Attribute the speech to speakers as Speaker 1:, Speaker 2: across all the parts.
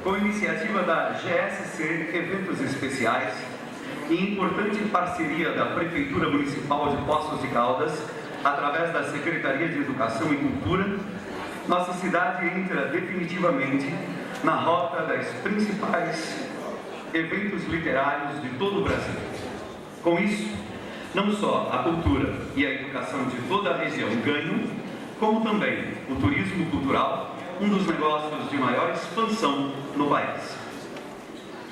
Speaker 1: Com iniciativa da GSC Eventos Especiais e importante parceria da Prefeitura Municipal de Poços de Caldas, através da Secretaria de Educação e Cultura, nossa cidade entra definitivamente na rota das principais eventos literários de todo o Brasil. Com isso, não só a cultura e a educação de toda a região ganham, como também o turismo cultural, um dos negócios de maior expansão no país.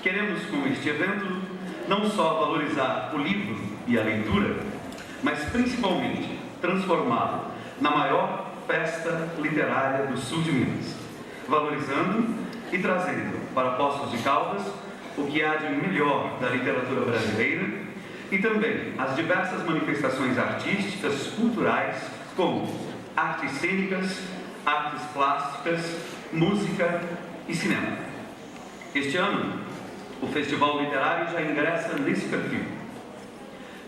Speaker 1: Queremos, com este evento, não só valorizar o livro e a leitura, mas principalmente transformá-lo na maior festa literária do sul de Minas, valorizando e trazendo para Poços de Caldas o que há de melhor da literatura brasileira e também as diversas manifestações artísticas, culturais, como artes cênicas, artes plásticas, música e cinema. Este ano, o Festival Literário já ingressa nesse perfil.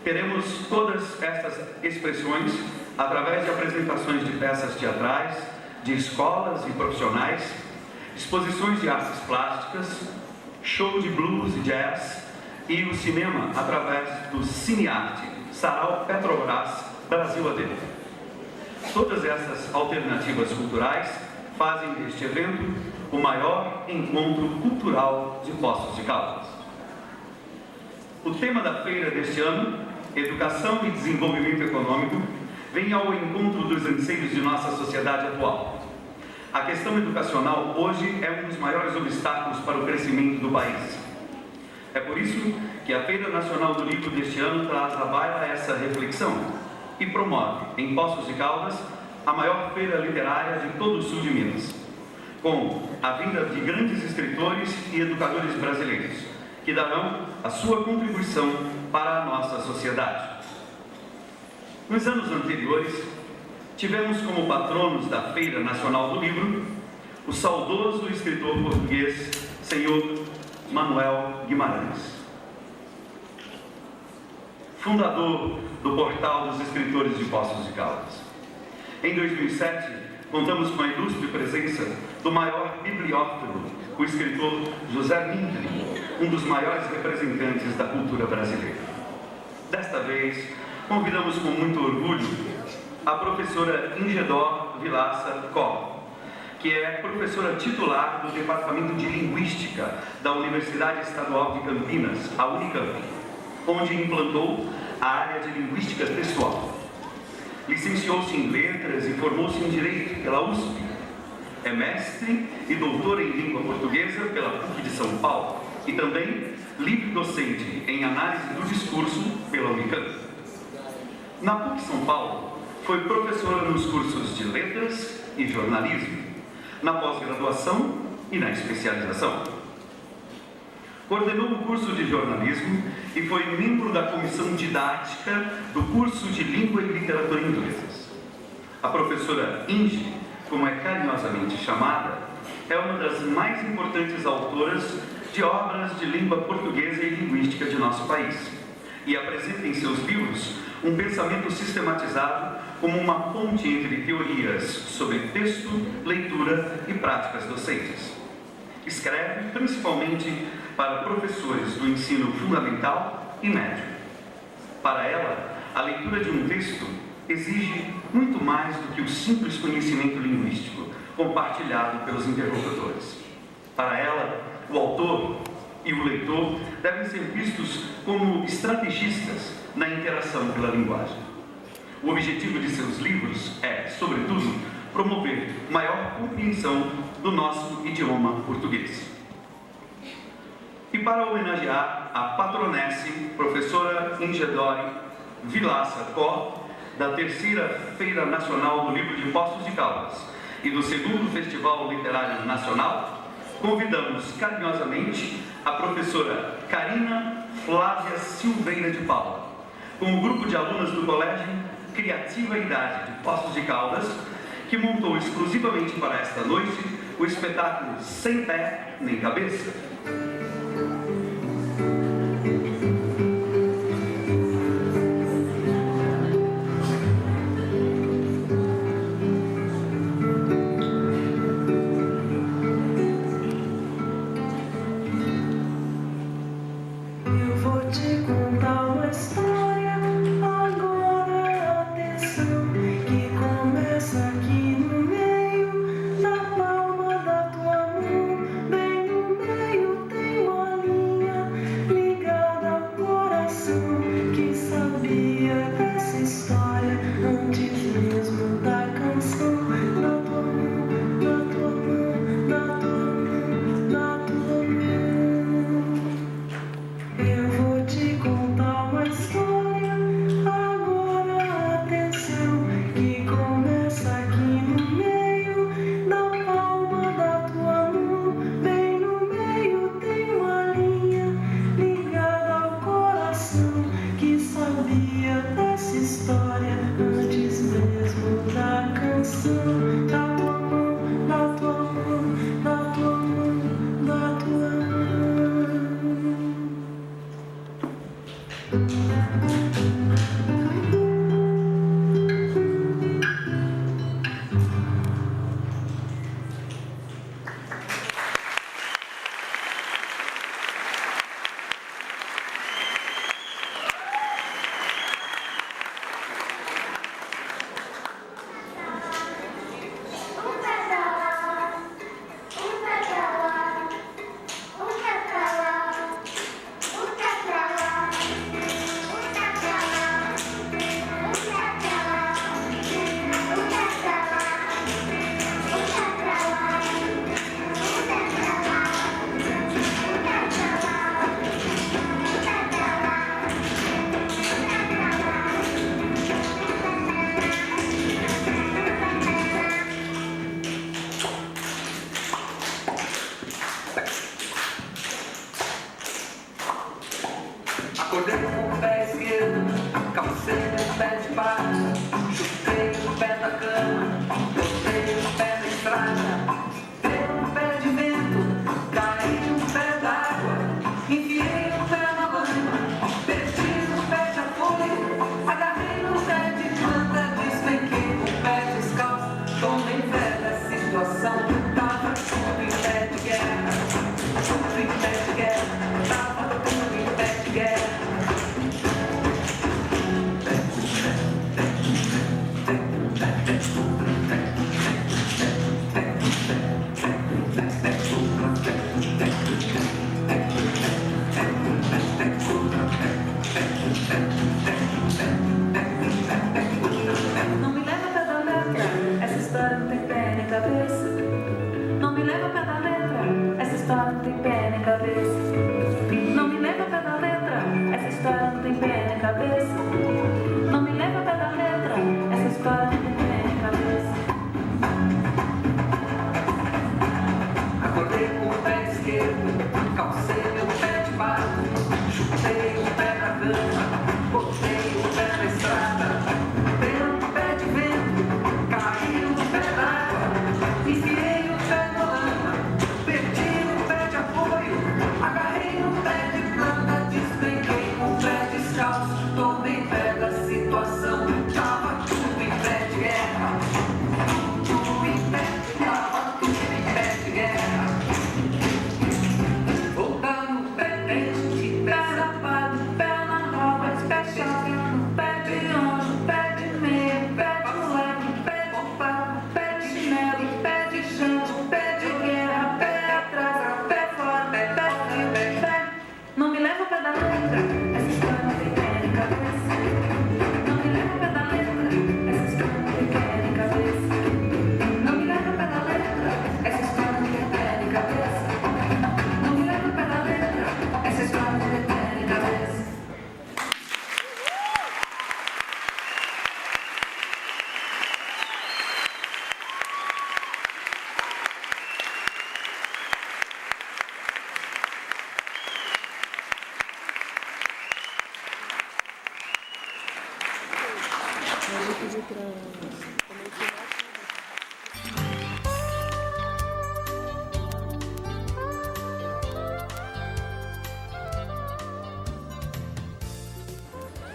Speaker 1: Teremos todas estas expressões através de apresentações de peças teatrais, de escolas e profissionais, exposições de artes plásticas, show de blues e jazz e o cinema através do Cinearte, Sarau Petrobras, Brasil AD. Todas essas alternativas culturais fazem deste evento o maior encontro cultural de Poços de Caldas. O tema da feira deste ano, Educação e Desenvolvimento Econômico, vem ao encontro dos anseios de nossa sociedade atual. A questão educacional hoje é um dos maiores obstáculos para o crescimento do país. É por isso que a Feira Nacional do Livro deste ano traz à baila essa reflexão e promove, em Poços de Caldas, a maior feira literária de todo o sul de Minas, com a vinda de grandes escritores e educadores brasileiros, que darão a sua contribuição para a nossa sociedade. Nos anos anteriores, tivemos como patronos da Feira Nacional do Livro o saudoso escritor português, senhor Manuel Guimarães, fundador do Portal dos Escritores de Poços de Caldas. Em 2007, contamos com a ilustre presença do maior bibliófilo, o escritor José Mindlin, um dos maiores representantes da cultura brasileira. Desta vez, convidamos com muito orgulho a professora Ingedor Vilaça Coll, que é professora titular do Departamento de Linguística da Universidade Estadual de Campinas, a Unicamp, onde implantou a área de Linguística Textual. Licenciou-se em Letras e formou-se em Direito pela USP. É mestre e doutora em Língua Portuguesa pela PUC de São Paulo e também livre docente em Análise do Discurso pela Unicamp. Na PUC São Paulo, foi professora nos cursos de Letras e Jornalismo, na pós-graduação e na especialização. Coordenou o curso de jornalismo e foi membro da comissão didática do curso de Língua e Literatura Inglesas. A professora Inge, como é carinhosamente chamada, é uma das mais importantes autoras de obras de língua portuguesa e linguística de nosso país e apresenta em seus livros um pensamento sistematizado como uma ponte entre teorias sobre texto, leitura e práticas docentes. Escreve principalmente para professores do ensino fundamental e médio. Para ela, a leitura de um texto exige muito mais do que o simples conhecimento linguístico compartilhado pelos interlocutores. Para ela, o autor e o leitor devem ser vistos como estrategistas na interação pela linguagem. O objetivo de seus livros é, sobretudo, promover maior compreensão do nosso idioma português. E para homenagear a patronesse, professora Ingedore Vilaça Có, da terceira Feira Nacional do Livro de Poços de Caldas e do segundo Festival Literário Nacional, convidamos carinhosamente a professora Carina Flávia Silveira de Paula, com o grupo de alunas do Colégio Criativa Idade de Poços de Caldas, que montou exclusivamente para esta noite o espetáculo Sem Pé Nem Cabeça.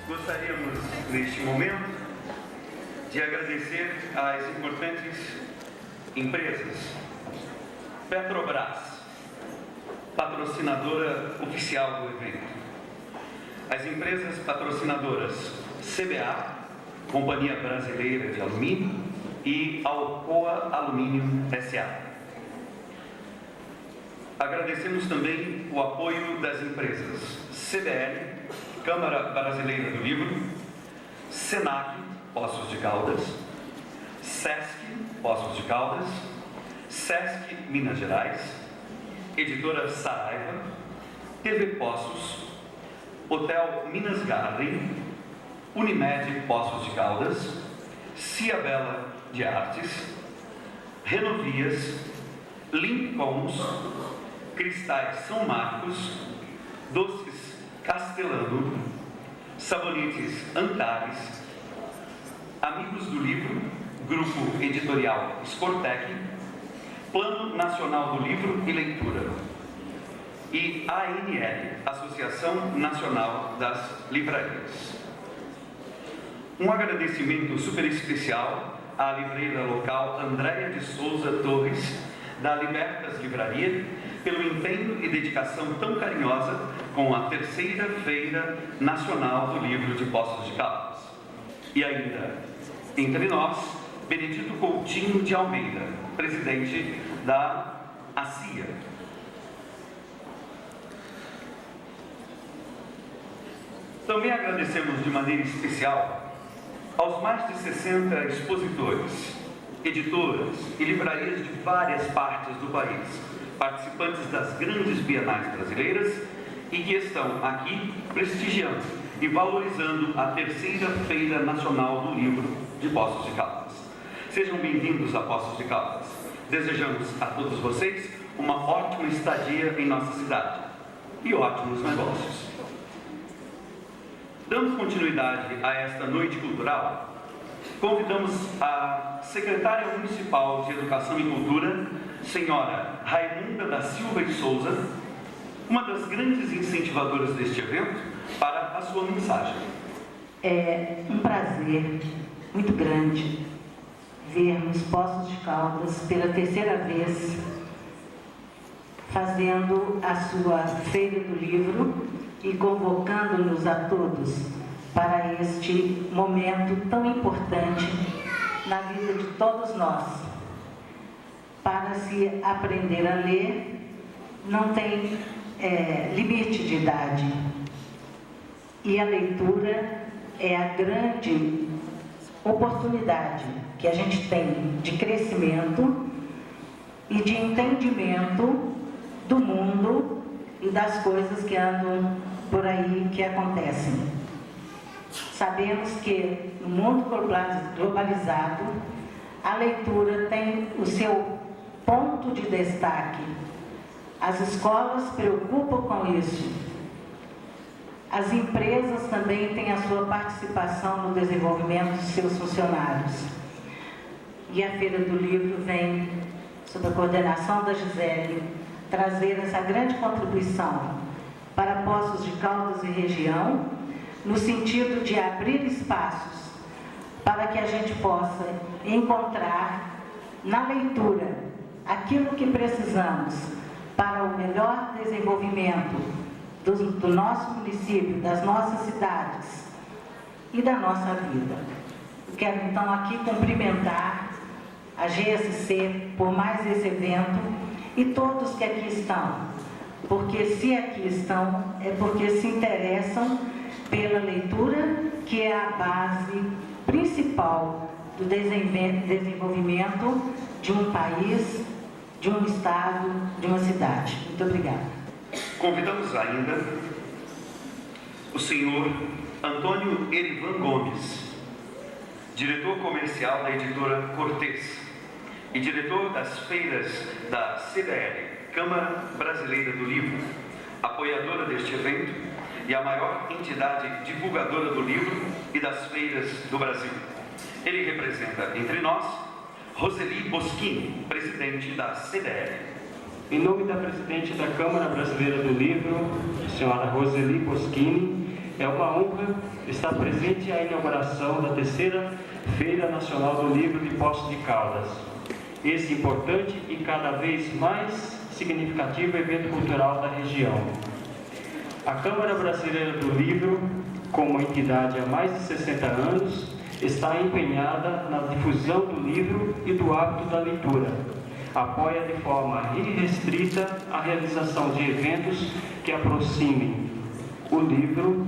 Speaker 1: Gostaríamos, neste momento, de agradecer às importantes empresas. Petrobras, patrocinadora oficial do evento. As empresas patrocinadoras CBA, Companhia Brasileira de Alumínio, e Alcoa Alumínio S.A. Agradecemos também o apoio das empresas CBL, Câmara Brasileira do Livro, SENAC, Poços de Caldas, SESC, Poços de Caldas, SESC Minas Gerais, Editora Saraiva, TV Poços, Hotel Minas Garden, Unimed Poços de Caldas, Ciabela de Artes, Renovias, Limpcons, Cristais São Marcos, Doces Castelano, Sabonetes Antares, Amigos do Livro, Grupo Editorial Sportec, Plano Nacional do Livro e Leitura, e ANL, Associação Nacional das Livrarias. Um agradecimento super especial à livreira local Andréia de Souza Torres, da Libertas Livraria, pelo empenho e dedicação tão carinhosa com a terceira Feira Nacional do Livro de Poços de Caldas. E ainda, entre nós, Benedito Coutinho de Almeida, presidente da ACIA. Também agradecemos de maneira especial aos mais de 60 expositores, editoras e livrarias de várias partes do país, participantes das grandes bienais brasileiras e que estão aqui prestigiando e valorizando a terceira Feira Nacional do Livro de Poços de Caldas. Sejam bem-vindos a Poços de Caldas. Desejamos a todos vocês uma ótima estadia em nossa cidade e ótimos negócios. Dando continuidade a esta noite cultural, convidamos a secretária municipal de Educação e Cultura, senhora Raimunda da Silva e Souza, uma das grandes incentivadoras deste evento, para a sua mensagem.
Speaker 2: É um prazer muito grande vermos Poços de Caldas pela terceira vez fazendo a sua Feira do Livro e convocando-nos a todos para este momento tão importante na vida de todos nós. Para se aprender a ler, não tem limite de idade. E a leitura é a grande oportunidade que a gente tem de crescimento e de entendimento do mundo e das coisas que andam por aí, que acontecem. Sabemos que no mundo globalizado, a leitura tem o seu ponto de destaque. As escolas se preocupam com isso. As empresas também têm a sua participação no desenvolvimento de seus funcionários. E a Feira do Livro vem, sob a coordenação da Gisele, trazer essa grande contribuição para Poços de Caldas e região, no sentido de abrir espaços para que a gente possa encontrar na leitura aquilo que precisamos para o melhor desenvolvimento do nosso município, das nossas cidades e da nossa vida. Eu quero então aqui cumprimentar a GSC por mais esse evento e todos que aqui estão, porque se aqui estão é porque se interessam pela leitura, que é a base principal do desenvolvimento de um país, de um estado, de uma cidade. Muito obrigada.
Speaker 1: Convidamos ainda o senhor Antônio Erivan Gomes, diretor comercial da editora Cortez e diretor das feiras da CBL, Câmara Brasileira do Livro, apoiadora deste evento e a maior entidade divulgadora do livro e das feiras do Brasil. Ele representa entre nós Roseli Boschini, presidente da CDL.
Speaker 3: Em nome da presidente da Câmara Brasileira do Livro, senhora Roseli Boschini, é uma honra estar presente à inauguração da terceira Feira Nacional do Livro de Poços de Caldas. Esse importante e cada vez mais significativo evento cultural da região. A Câmara Brasileira do Livro, como entidade há mais de 60 anos, está empenhada na difusão do livro e do hábito da leitura. Apoia de forma irrestrita a realização de eventos que aproximem o livro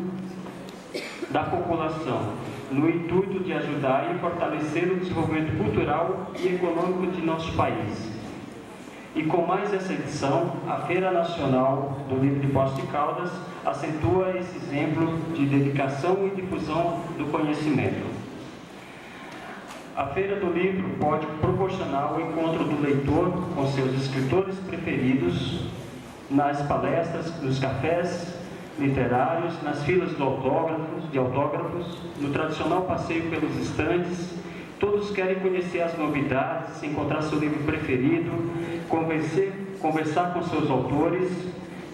Speaker 3: da população, no intuito de ajudar e fortalecer o desenvolvimento cultural e econômico de nosso país. E com mais essa edição, a Feira Nacional do Livro de Poços de Caldas acentua esse exemplo de dedicação e difusão do conhecimento. A Feira do Livro pode proporcionar o encontro do leitor com seus escritores preferidos nas palestras, nos cafés literários, nas filas de autógrafos, no tradicional passeio pelos estandes. Todos querem conhecer as novidades, encontrar seu livro preferido, conversar com seus autores,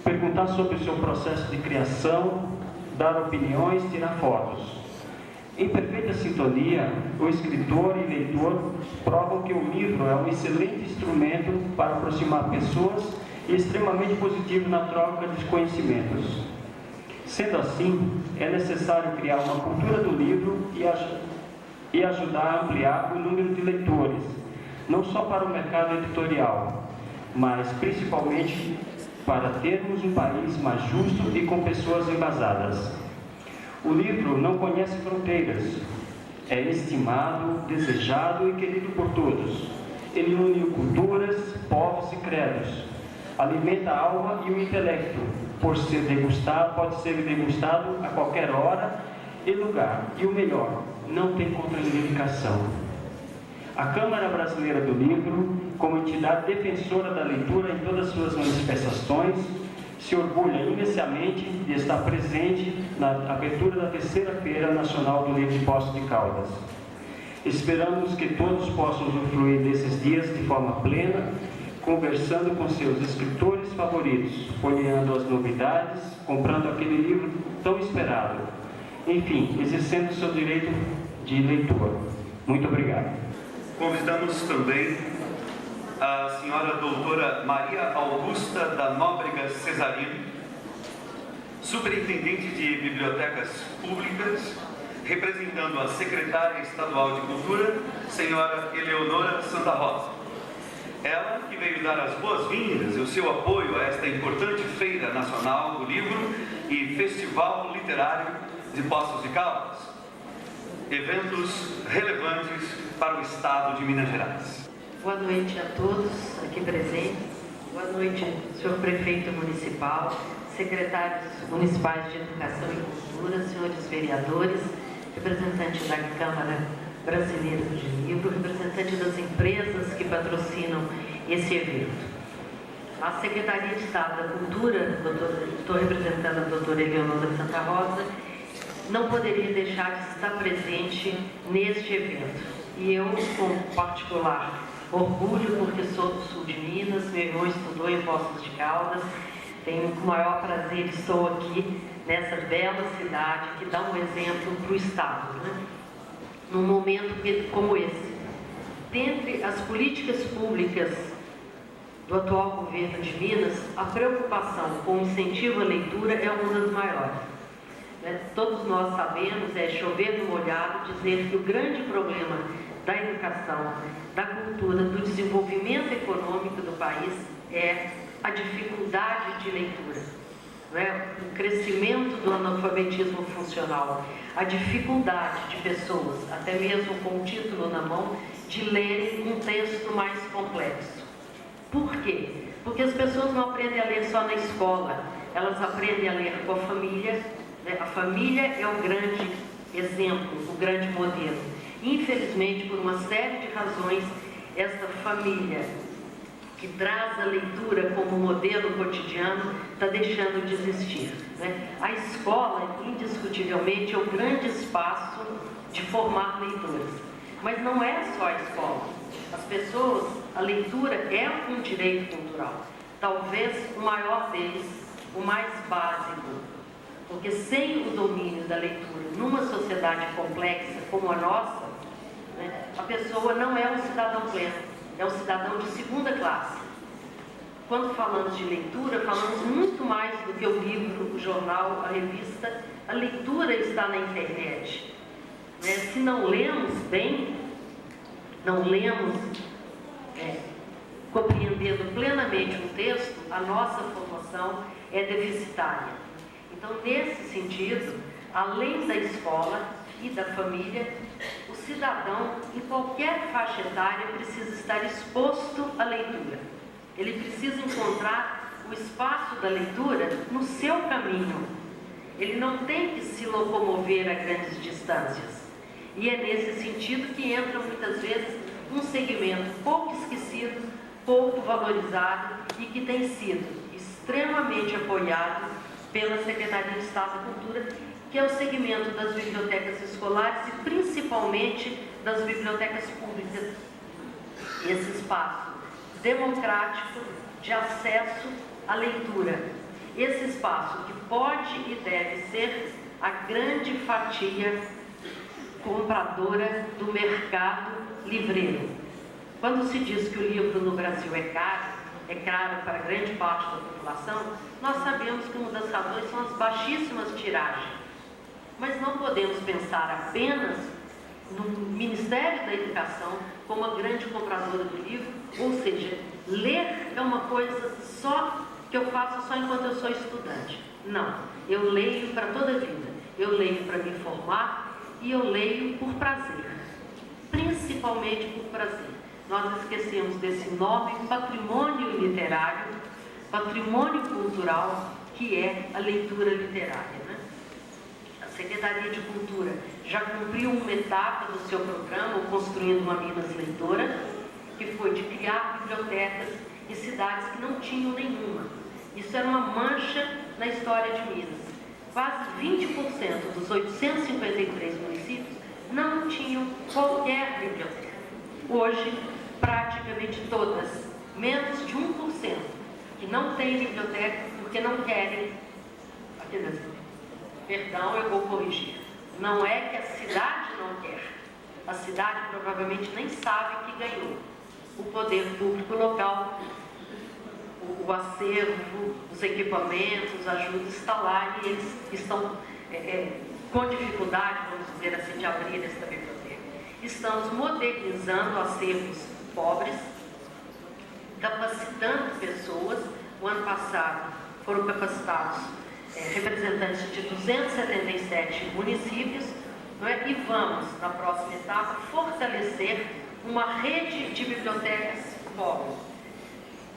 Speaker 3: perguntar sobre o seu processo de criação, dar opiniões, tirar fotos. Em perfeita sintonia, o escritor e leitor provam que o livro é um excelente instrumento para aproximar pessoas e extremamente positivo na troca de conhecimentos. Sendo assim, é necessário criar uma cultura do livro e ajudar a ampliar o número de leitores, não só para o mercado editorial, mas principalmente para termos um país mais justo e com pessoas embasadas. O livro não conhece fronteiras, é estimado, desejado e querido por todos. Ele une culturas, povos e credos, alimenta a alma e o intelecto, pode ser degustado a qualquer hora e lugar. E o melhor, não tem contraindicação. A Câmara Brasileira do Livro, como entidade defensora da leitura em todas as suas manifestações, se orgulha imensamente de estar presente na abertura da terceira Feira Nacional do Livro de Poços de Caldas. Esperamos que todos possam usufruir desses dias de forma plena, conversando com seus escritores favoritos, folheando as novidades, comprando aquele livro tão esperado. Enfim, exercendo seu direito de leitor. Muito obrigado.
Speaker 1: Convidamos também a senhora doutora Maria Augusta da Nóbrega Cesarino, superintendente de bibliotecas públicas, representando a secretária estadual de Cultura, senhora Eleonora Santa Rosa. Ela que veio dar as boas-vindas e o seu apoio a esta importante Feira Nacional do Livro e Festival Literário de Poços de Caldas, eventos relevantes para o estado de Minas Gerais.
Speaker 4: Boa noite a todos aqui presentes. Boa noite, senhor prefeito municipal, secretários municipais de Educação e Cultura, senhores vereadores, representante da Câmara Brasileira de Livro, representante das empresas que patrocinam esse evento. A Secretaria de Estado da Cultura, estou representando a doutora Eleonora Santa Rosa, não poderia deixar de estar presente neste evento. E eu, com particular orgulho, porque sou do sul de Minas, meu irmão estudou em Poços de Caldas, tenho o maior prazer, estou aqui nessa bela cidade que dá um exemplo para o Estado, né? Num momento como esse. Dentre as políticas públicas do atual governo de Minas, a preocupação com o incentivo à leitura é uma das maiores. Todos nós sabemos, é chover no molhado, dizer que o grande problema da educação, da cultura, do desenvolvimento econômico do país é a dificuldade de leitura, o crescimento do analfabetismo funcional, a dificuldade de pessoas, até mesmo com o título na mão, de lerem um texto mais complexo. Por quê? Porque as pessoas não aprendem a ler só na escola, elas aprendem a ler com a família. A família é o grande exemplo, o grande modelo. Infelizmente, por uma série de razões, esta família que traz a leitura como modelo cotidiano está deixando de existir. A escola, indiscutivelmente, é o grande espaço de formar leitores. Mas não é só a escola. As pessoas, a leitura é um direito cultural. Talvez o maior deles, o mais básico. Porque sem o domínio da leitura numa sociedade complexa como a nossa, né, a pessoa não é um cidadão pleno, é um cidadão de segunda classe. Quando falamos de leitura, falamos muito mais do que o livro, o jornal, a revista. A leitura está na internet. Né? Se não lemos bem, não lemos compreendendo plenamente um texto, a nossa formação é deficitária. Então, nesse sentido, além da escola e da família, o cidadão, em qualquer faixa etária, precisa estar exposto à leitura. Ele precisa encontrar o espaço da leitura no seu caminho. Ele não tem que se locomover a grandes distâncias. E é nesse sentido que entra, muitas vezes, um segmento pouco esquecido, pouco valorizado e que tem sido extremamente apoiado pela Secretaria de Estado da Cultura, que é o segmento das bibliotecas escolares e principalmente das bibliotecas públicas. Esse espaço democrático de acesso à leitura. Esse espaço que pode e deve ser a grande fatia compradora do mercado livreiro. Quando se diz que o livro no Brasil é caro para grande parte da população, nós sabemos que uma das razões são as baixíssimas tiragens. Mas não podemos pensar apenas no Ministério da Educação como a grande compradora do livro, ou seja, ler é uma coisa só que eu faço só enquanto eu sou estudante. Não, eu leio para toda a vida. Eu leio para me informar e eu leio por prazer, principalmente por prazer. Nós esquecemos desse enorme patrimônio literário, patrimônio cultural, que é a leitura literária. Né? A Secretaria de Cultura já cumpriu uma etapa do seu programa, Construindo uma Minas Leitora, que foi de criar bibliotecas em cidades que não tinham nenhuma. Isso era uma mancha na história de Minas. Quase 20% dos 853 municípios não tinham qualquer biblioteca. Hoje, praticamente todas, menos de 1%, que não têm biblioteca porque não querem. Perdão, eu vou corrigir. Não é que a cidade não quer. A cidade provavelmente nem sabe que ganhou. O poder público local, o acervo, os equipamentos, ajuda está lá e eles estão com dificuldade, vamos dizer assim, de abrir esta biblioteca. Estamos modernizando acervos pobres, capacitando pessoas. O ano passado foram capacitados representantes de 277 municípios, não é? E vamos, na próxima etapa, fortalecer uma rede de bibliotecas pobres,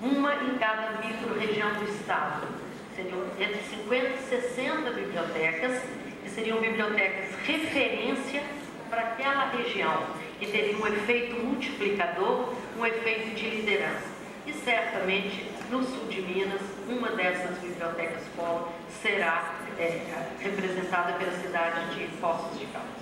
Speaker 4: uma em cada micro-região do estado. Seriam entre 50 e 60 bibliotecas, que seriam bibliotecas referência para aquela região, que teria um efeito multiplicador, um efeito de liderança. E certamente, no sul de Minas, uma dessas bibliotecas polo será representada pela cidade de Poços de Caldas.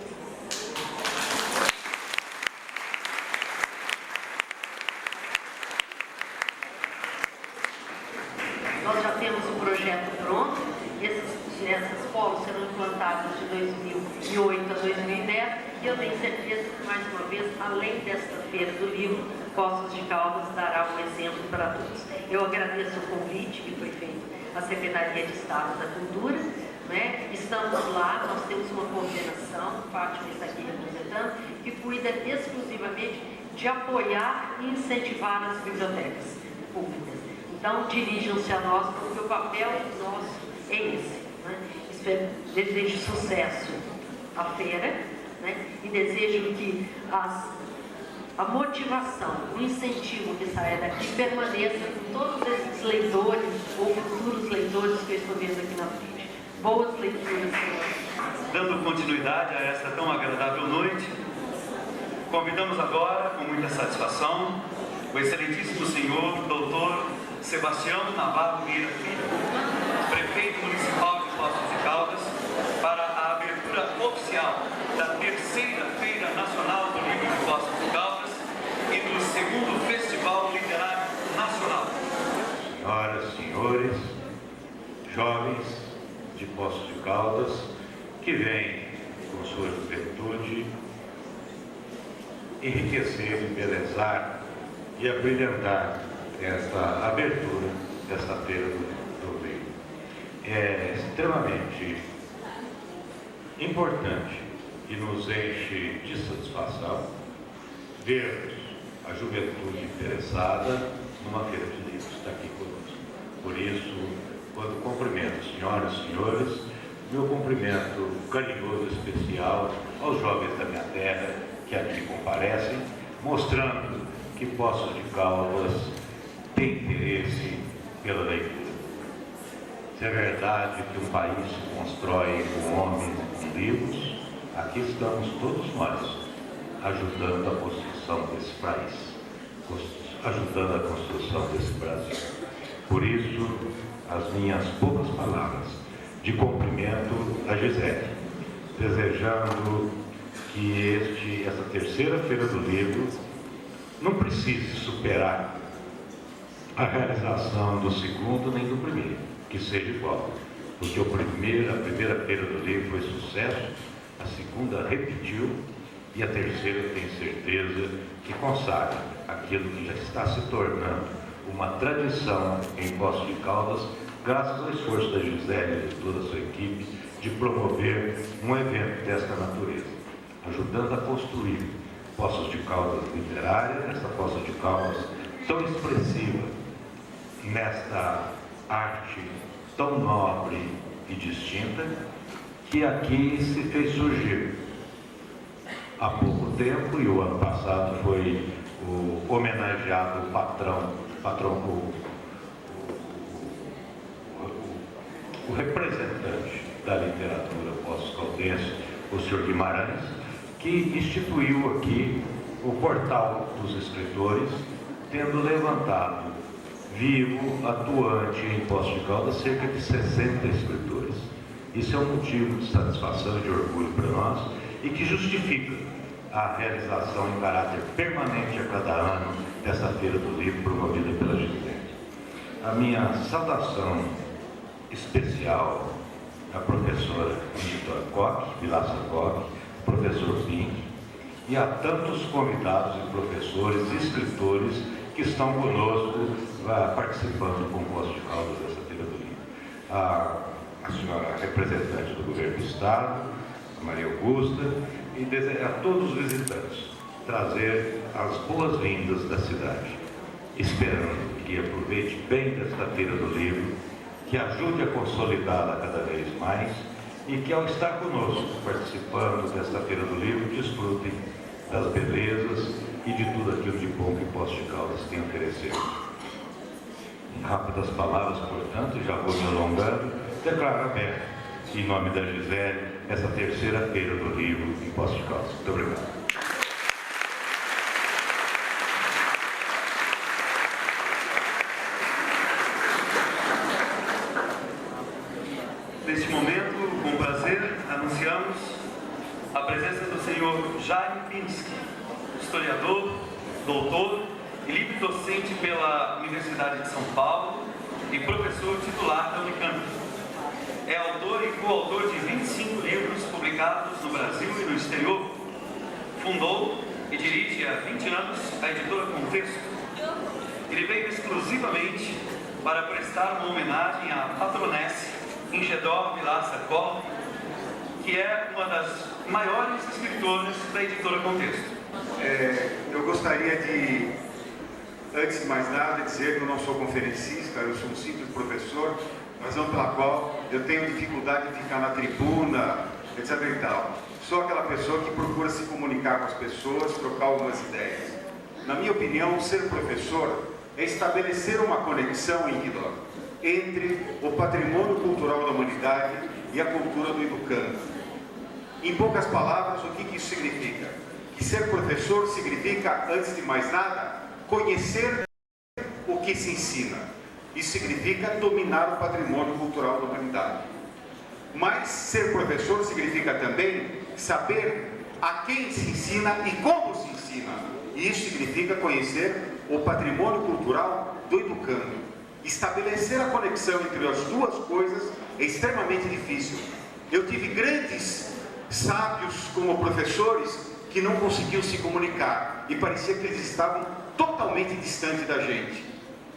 Speaker 4: Nós já temos um projeto pronto, essas polos serão implantadas de 2008 a 2010, e eu tenho certeza que, mais uma vez, além desta feira do livro, Poços de Caldas dará um exemplo para todos. Eu agradeço o convite que foi feito à Secretaria de Estado da Cultura, né? Estamos lá, nós temos uma coordenação, Fátima está aqui representando, que cuida exclusivamente de apoiar e incentivar as bibliotecas públicas. Então, dirijam-se a nós, porque o papel nosso é esse. Né? Desejo sucesso à feira, né? E desejo que a motivação, o incentivo que saia daqui permaneça com todos esses leitores ou futuros leitores que eu estou vendo aqui na frente. Boas leituras, senhor.
Speaker 1: Dando continuidade a essa tão agradável noite, convidamos agora, com muita satisfação, o excelentíssimo senhor doutor Sebastião Navarro Vieira Filho, prefeito municipal de Poços de Caldas, para a abertura oficial da terceira Feira Nacional do Livro de Poços
Speaker 5: enriquecer, embelezar e abrilhantar esta abertura desta feira do livro. É extremamente importante e nos enche de satisfação ver a juventude interessada numa feira de livros está aqui conosco. Por isso, quando cumprimento senhoras e senhores, meu cumprimento carinhoso e especial aos jovens da minha terra que aqui comparecem, mostrando que Poços de Caldas tem interesse pela leitura. Se é verdade que um país se constrói com homens e livros, aqui estamos todos nós, ajudando a construção desse país, ajudando a construção desse Brasil. Por isso, as minhas poucas palavras de cumprimento a Gisele, desejando que essa terceira feira do livro não precise superar a realização do segundo nem do primeiro, que seja igual, porque a primeira feira do livro foi sucesso, a segunda repetiu e a terceira tenho certeza que consagra aquilo que já está se tornando uma tradição em Poços de Caldas, graças ao esforço da Gisele e de toda a sua equipe de promover um evento desta natureza, ajudando a construir Poços de Caldas literária, essa Poços de Caldas tão expressiva, nesta arte tão nobre e distinta, que aqui se fez surgir há pouco tempo, e o ano passado foi o homenageado o representante da literatura pós-caldense, o senhor Guimarães, que instituiu aqui o Portal dos Escritores, tendo levantado vivo, atuante em Poços de Caldas, cerca de 60 escritores. Isso é um motivo de satisfação e de orgulho para nós e que justifica a realização em caráter permanente a cada ano dessa Feira do Livro promovida pela Gisele. A minha saudação especial à professora Vitor Koch, Vilaça Koch, professor Pink, e a tantos convidados e professores e escritores que estão conosco participando com o Poços de Caldas dessa Feira do Livro. A senhora representante do Governo do Estado, a Maria Augusta, e a todos os visitantes trazer as boas-vindas da cidade, esperando que aproveite bem desta Feira do Livro, que ajude a consolidá-la cada vez mais e que, ao estar conosco participando desta Feira do Livro, desfrutem das belezas e de tudo aquilo de bom que Poços de Caldas tem a oferecer. Em rápidas palavras, portanto, já vou me alongando, declaro aberto, em nome da Gisele, essa terceira Feira do Livro em Poços de Caldas. Muito obrigado.
Speaker 1: Neste momento, com prazer, anunciamos a presença do senhor Jaime Pinsky, historiador, doutor e livre-docente pela Universidade de São Paulo e professor titular da Unicamp. É autor e coautor de 25 livros publicados no Brasil e no exterior. Fundou e dirige há 20 anos a editora Contexto. Ele veio exclusivamente para prestar uma homenagem à patronesse Ingedor Vilaça Koch, que é uma das maiores escritoras da editora Contexto.
Speaker 6: Eu gostaria de, antes de mais nada, dizer que eu não sou conferencista, eu sou um simples professor, razão pela qual eu tenho dificuldade de ficar na tribuna, etc. e tal. Sou aquela pessoa que procura se comunicar com as pessoas, trocar algumas ideias. Na minha opinião, ser professor é estabelecer uma conexão entre o patrimônio cultural da humanidade e a cultura do educando. Em poucas palavras, o que isso significa? Que ser professor significa, antes de mais nada, conhecer o que se ensina. Isso significa dominar o patrimônio cultural da humanidade. Mas ser professor significa também saber a quem se ensina e como se ensina. E isso significa conhecer o patrimônio cultural do educando. Estabelecer a conexão entre as duas coisas é extremamente difícil. Eu tive grandes sábios como professores que não conseguiam se comunicar e parecia que eles estavam totalmente distantes da gente.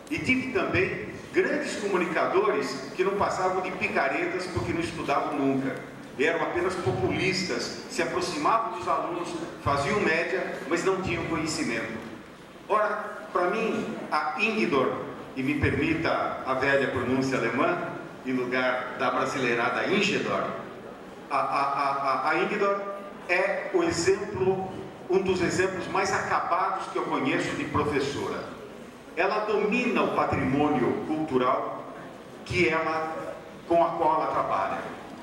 Speaker 6: E tive também grandes comunicadores que não passavam de picaretas porque não estudavam nunca. Eram apenas populistas, se aproximavam dos alunos, faziam média, mas não tinham conhecimento. Ora, para mim, a Ingidor, e me permita a velha pronúncia alemã, em lugar da brasileirada Ingidor, a Ingidor é o exemplo, um dos exemplos mais acabados que eu conheço de professora. Ela domina o patrimônio cultural com a qual ela trabalha.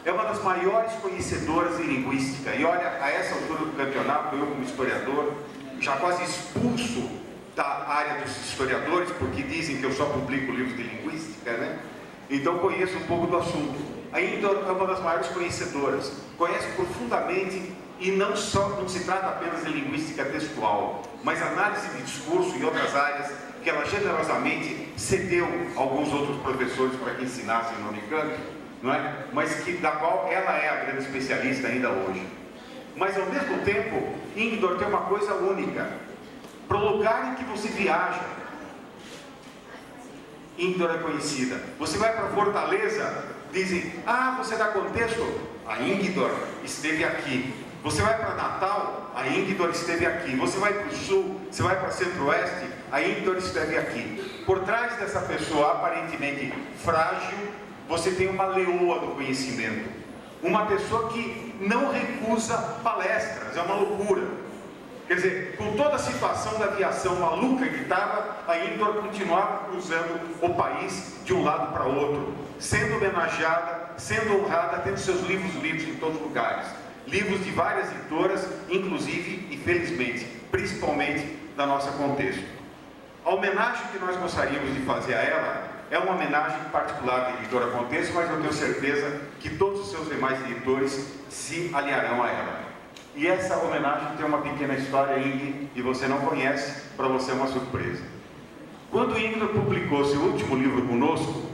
Speaker 6: É uma das maiores conhecedoras em linguística. E olha, a essa altura do campeonato, eu como historiador, já quase expulso da área dos historiadores, porque dizem que eu só publico livros de linguística, né? Então conheço um pouco do assunto. A Ingidor é uma das maiores conhecedoras. Conhece profundamente e não se trata apenas de linguística textual, mas análise de discurso e outras áreas que ela generosamente cedeu a alguns outros professores para que ensinassem no Unicamp, não é? Mas da qual ela é a grande especialista ainda hoje. Mas ao mesmo tempo, Ingidor tem uma coisa única. Para o lugar em que você viaja, Ingidor é conhecida. Você vai para Fortaleza, dizem, você dá contexto? A Ingidor esteve aqui. Você vai para Natal, a Ingidor esteve aqui. Você vai para o Sul, você vai para Centro-Oeste, a Ingidor esteve aqui. Por trás dessa pessoa aparentemente frágil, você tem uma leoa do conhecimento. Uma pessoa que não recusa palestras, é uma loucura. Quer dizer, com toda a situação da aviação maluca que estava, a Ingidor continuava cruzando o país de um lado para outro, sendo homenageada, sendo honrada, tendo seus livros lidos em todos os lugares. Livros de várias editoras, inclusive, e felizmente, principalmente da nossa Contexto. A homenagem que nós gostaríamos de fazer a ela é uma homenagem particular da editora Contexto, mas eu tenho certeza que todos os seus demais editores se aliarão a ela. E essa homenagem tem uma pequena história, Ingrid, e você não conhece, para você é uma surpresa. Quando Ingrid publicou seu último livro conosco,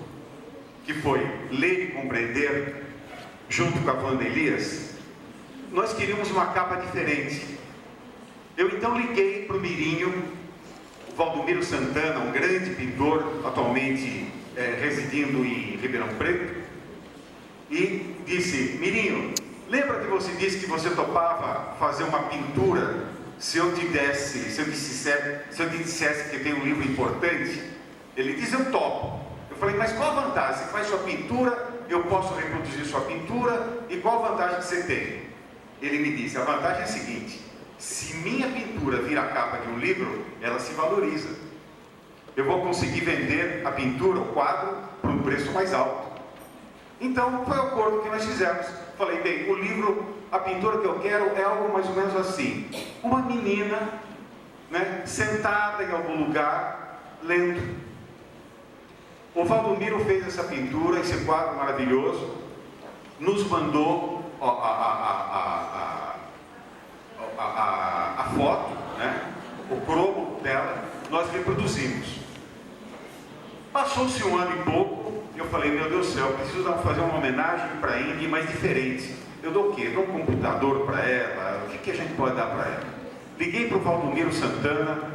Speaker 6: que foi Ler e Compreender, junto com a Wanda Elias, nós queríamos uma capa diferente. Eu então liguei para o Mirinho, Valdomiro Santana, um grande pintor, atualmente residindo em Ribeirão Preto, e disse, Mirinho, lembra que você disse que você topava fazer uma pintura se eu te dissesse que tem um livro importante? Ele disse, eu topo. Eu falei, mas qual a vantagem? Você faz sua pintura, eu posso reproduzir sua pintura, e qual a vantagem que você tem? Ele me disse, a vantagem é a seguinte, se minha pintura vira a capa de um livro, ela se valoriza. Eu vou conseguir vender a pintura, o quadro, por um preço mais alto. Então, foi o acordo que nós fizemos. Falei, bem, o livro, a pintura que eu quero é algo mais ou menos assim. Uma menina, né, sentada em algum lugar, lendo. O Valdomiro fez essa pintura, esse quadro maravilhoso, nos mandou a foto, né, o cromo dela, nós reproduzimos. Passou-se um ano e pouco, eu falei, meu Deus do céu, preciso fazer uma homenagem para a Ingrid, mas diferente. Eu dou o quê? Dou um computador para ela? O que a gente pode dar para ela? Liguei para o Valdomiro Santana,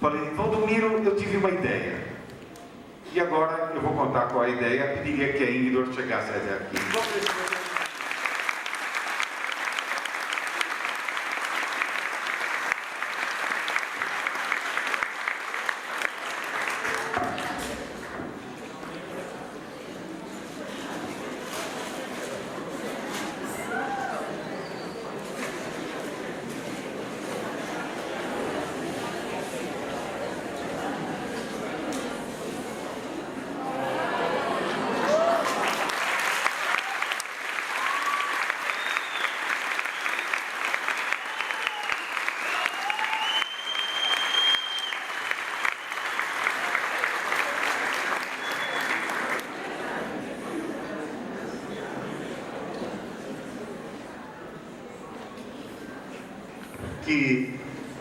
Speaker 6: falei, Valdomiro, eu tive uma ideia. E agora eu vou contar qual é a ideia, pediria que a Ingrid chegasse até aqui.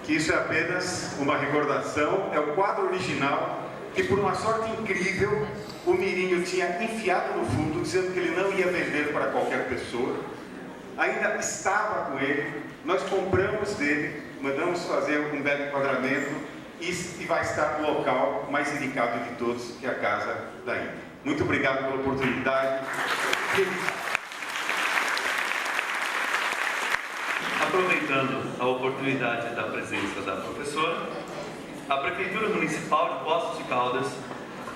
Speaker 6: Que isso é apenas uma recordação, é o quadro original que, por uma sorte incrível, o Mirinho tinha enfiado no fundo, dizendo que ele não ia vender para qualquer pessoa. ainda estava com ele, nós compramos dele, mandamos fazer um belo enquadramento e vai estar no local mais indicado de todos, que é a Casa da Índia. Muito obrigado pela oportunidade.
Speaker 1: Aproveitando a oportunidade da presença da professora, a Prefeitura Municipal de Poços de Caldas,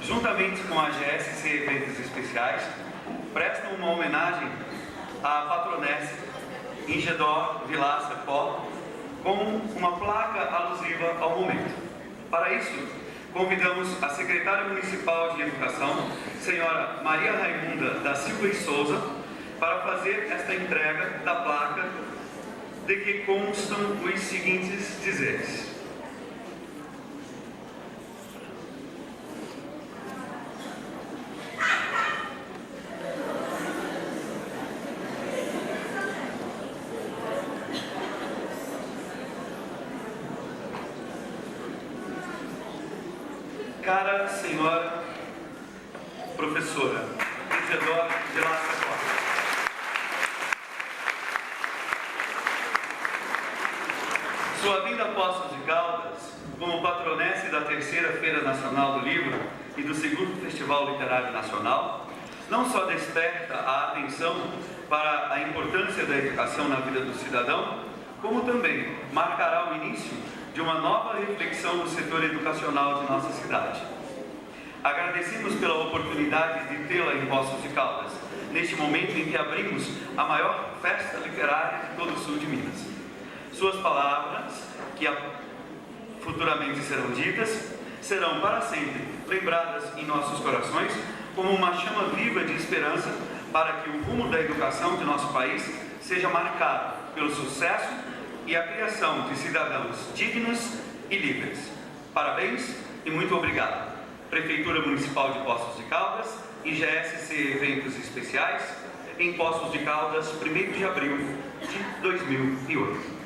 Speaker 1: juntamente com a GSC Eventos Especiais, prestam uma homenagem à patronesse Ingedor Vilaça Pó, com uma placa alusiva ao momento. Para isso, convidamos a Secretária Municipal de Educação, Senhora Maria Raimunda da Silva e Souza, para fazer esta entrega da placa, de que constam os seguintes dizeres. Cara senhora professora Ingedor Vilaça Pó, sua vinda a Poços de Caldas, como patronesse da terceira Feira Nacional do Livro e do segundo Festival Literário Nacional, não só desperta a atenção para a importância da educação na vida do cidadão, como também marcará o início de uma nova reflexão no setor educacional de nossa cidade. Agradecemos pela oportunidade de tê-la em Poços de Caldas, neste momento em que abrimos a maior festa literária de todo o sul de Minas. Suas palavras, que futuramente serão ditas, serão para sempre lembradas em nossos corações como uma chama viva de esperança para que o rumo da educação de nosso país seja marcado pelo sucesso e a criação de cidadãos dignos e livres. Parabéns e muito obrigado. Prefeitura Municipal de Poços de Caldas e GSC Eventos Especiais, em Poços de Caldas, 1º de abril de 2008.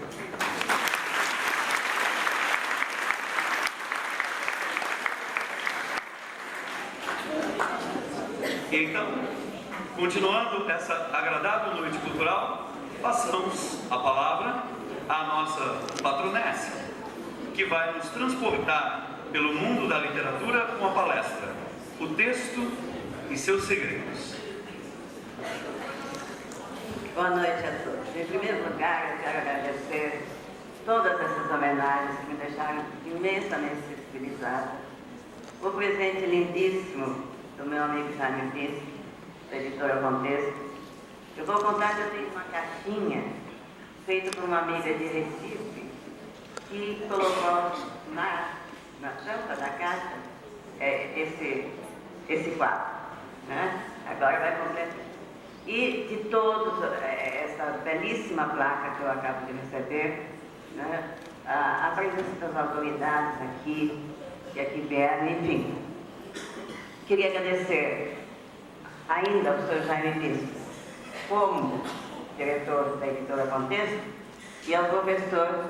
Speaker 1: Então, continuando essa agradável noite cultural, passamos a palavra à nossa patronessa, que vai nos transportar pelo mundo da literatura com a palestra O Texto e Seus Segredos.
Speaker 7: Boa noite a todos. Em primeiro lugar, eu quero agradecer todas essas homenagens que me deixaram imensamente sensibilizada. O presente lindíssimo do meu amigo Jaime Pisque, da editora Contexto. Eu vou contar que eu tenho uma caixinha feita por uma amiga de Recife que colocou na tampa da caixa esse quadro, né? Agora vai completar. E de todos, essa belíssima placa que eu acabo de receber, né? A presença das autoridades aqui, que aqui vieram, enfim. Queria agradecer ainda ao Sr. Jaime Pisque, como diretor da editora Contexto, e ao professor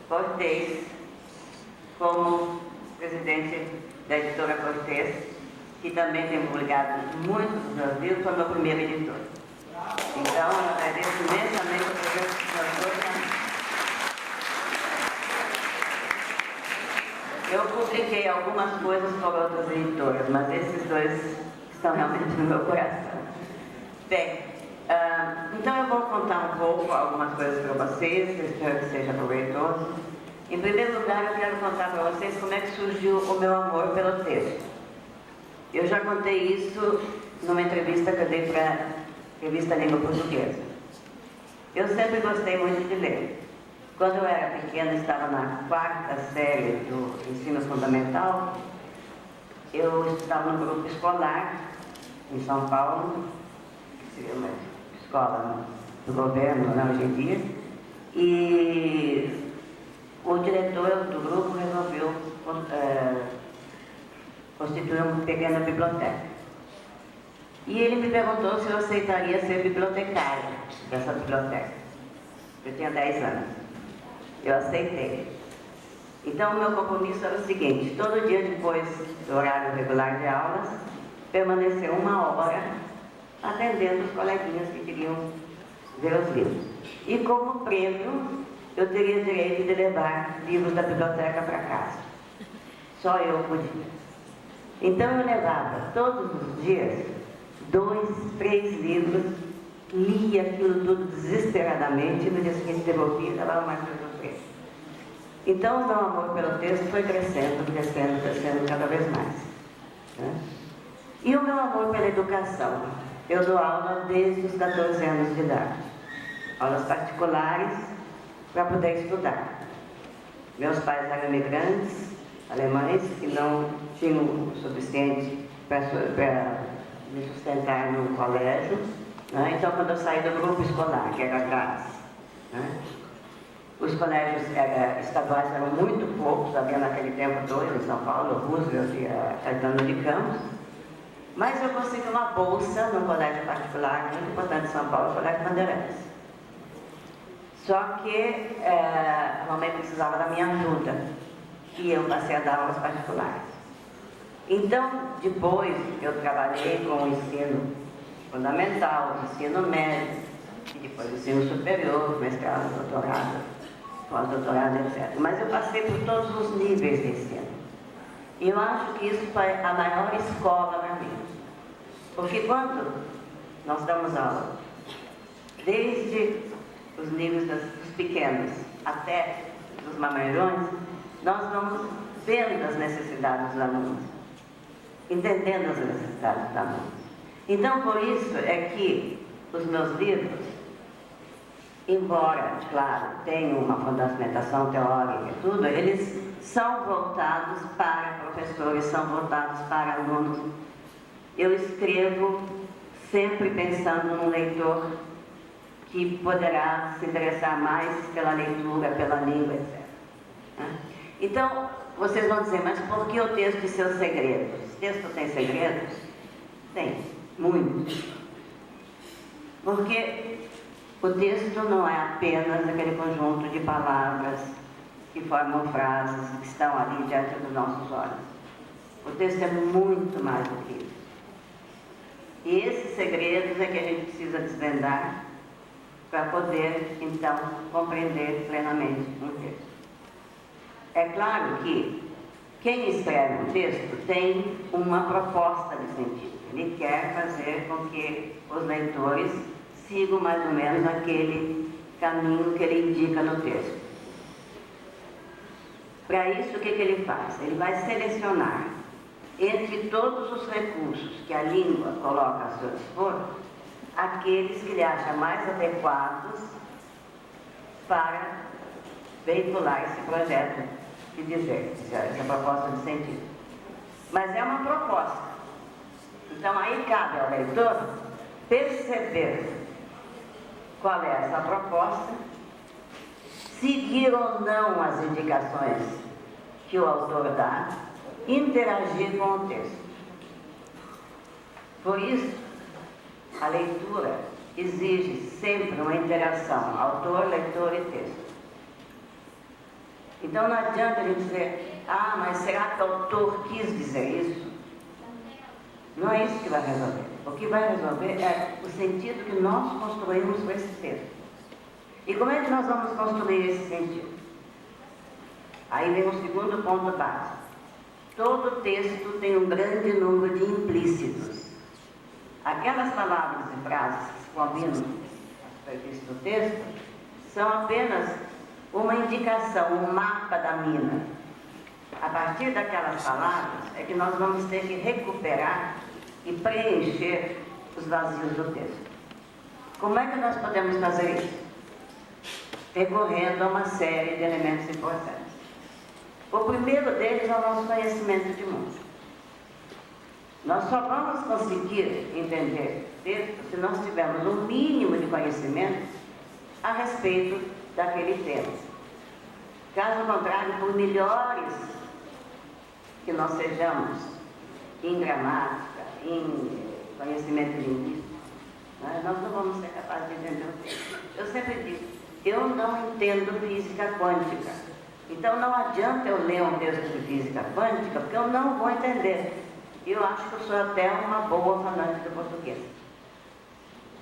Speaker 7: Cortez, como presidente da editora Cortez, que também tem publicado muito no Brasil, foi meu primeiro editor. Então, eu agradeço imensamente a presença dos dois também. Eu publiquei algumas coisas por outras editoras, mas esses dois estão realmente no meu coração. Bem, então eu vou contar um pouco algumas coisas para vocês, eu espero que seja proveitoso. Em primeiro lugar, eu quero contar para vocês como é que surgiu o meu amor pelo texto. Eu já contei isso numa entrevista que eu dei para a revista Língua Portuguesa. Eu sempre gostei muito de ler. Quando eu era pequena, estava na 4ª série do ensino fundamental, eu estava no grupo escolar em São Paulo, que seria uma escola do governo, né, hoje em dia, e o diretor do grupo resolveu constituir uma pequena biblioteca. E ele me perguntou se eu aceitaria ser bibliotecária dessa biblioteca. Eu tinha 10 anos. Eu aceitei. Então, o meu compromisso era o seguinte: todo dia depois do horário regular de aulas, permanecer 1 hora atendendo os coleguinhas que queriam ver os livros. E como prêmio, eu teria direito de levar livros da biblioteca para casa. Só eu podia. Então eu levava todos os dias 2, 3 livros, lia aquilo tudo desesperadamente, e no dia seguinte devolvia e levava mais livros para ele. Então o meu amor pelo texto foi crescendo, crescendo, crescendo cada vez mais. Né? E o meu amor pela educação. Eu dou aula desde os 14 anos de idade. Aulas particulares para poder estudar. Meus pais eram imigrantes, alemães, que não tinham o suficiente para me sustentar no colégio. Né? Então, quando eu saí do grupo escolar, que era Graz, né? Os colégios estaduais eram muito poucos, havia naquele tempo 2 em São Paulo, Roosevelt e Caetano de Campos. Mas eu consegui uma bolsa num colégio particular muito importante de São Paulo, o Colégio Bandeirantes. Só que a mamãe precisava da minha ajuda e eu passei a dar aulas particulares. Então, depois eu trabalhei com o ensino fundamental, o ensino médio, e depois o ensino superior, mestrado, doutorado, pós-doutorado, etc. Mas eu passei por todos os níveis de ensino. E eu acho que isso foi a maior escola para mim. Porque quando nós damos aula, desde os níveis dos pequenos até os mamalhões, nós vamos vendo as necessidades dos alunos, entendendo as necessidades dos alunos. Então, por isso é que os meus livros, embora, claro, tenham uma fundamentação teórica e tudo, eles são voltados para professores, são voltados para alunos. Eu escrevo sempre pensando num leitor que poderá se interessar mais pela leitura, pela língua, etc. Então, vocês vão dizer, mas por que o texto e seus segredos? O texto tem segredos? Tem, muitos. Porque o texto não é apenas aquele conjunto de palavras que formam frases que estão ali diante dos nossos olhos. O texto é muito mais do que isso. E esses segredos é que a gente precisa desvendar para poder, então, compreender plenamente um texto. É claro que quem escreve um texto tem uma proposta de sentido. Ele quer fazer com que os leitores sigam mais ou menos aquele caminho que ele indica no texto. Para isso, o que ele faz? Ele vai selecionar entre todos os recursos que a língua coloca a seu dispor, aqueles que ele acha mais adequados para veicular esse projeto de dizer, essa proposta de sentido. Mas é uma proposta. Então aí cabe ao leitor perceber qual é essa proposta, seguir ou não as indicações que o autor dá, interagir com o texto. Por isso, a leitura exige sempre uma interação, autor, leitor e texto. Então não adianta a gente dizer, mas será que o autor quis dizer isso? Não é isso que vai resolver. O que vai resolver é o sentido que nós construímos com esse texto. E como é que nós vamos construir esse sentido? Aí vem o segundo ponto básico. Todo texto tem um grande número de implícitos. Aquelas palavras e frases que se combinam na superfície do texto são apenas uma indicação, um mapa da mina. A partir daquelas palavras é que nós vamos ter que recuperar e preencher os vazios do texto. Como é que nós podemos fazer isso? Recorrendo a uma série de elementos importantes. O primeiro deles é o nosso conhecimento de mundo. Nós só vamos conseguir entender texto se nós tivermos um mínimo de conhecimento a respeito daquele tema. Caso contrário, por melhores que nós sejamos em gramática, em conhecimento linguístico, nós não vamos ser capazes de entender o texto. Eu sempre digo, eu não entendo física quântica. Então não adianta eu ler um texto de física quântica, porque eu não vou entender. Eu acho que eu sou até uma boa falante do português.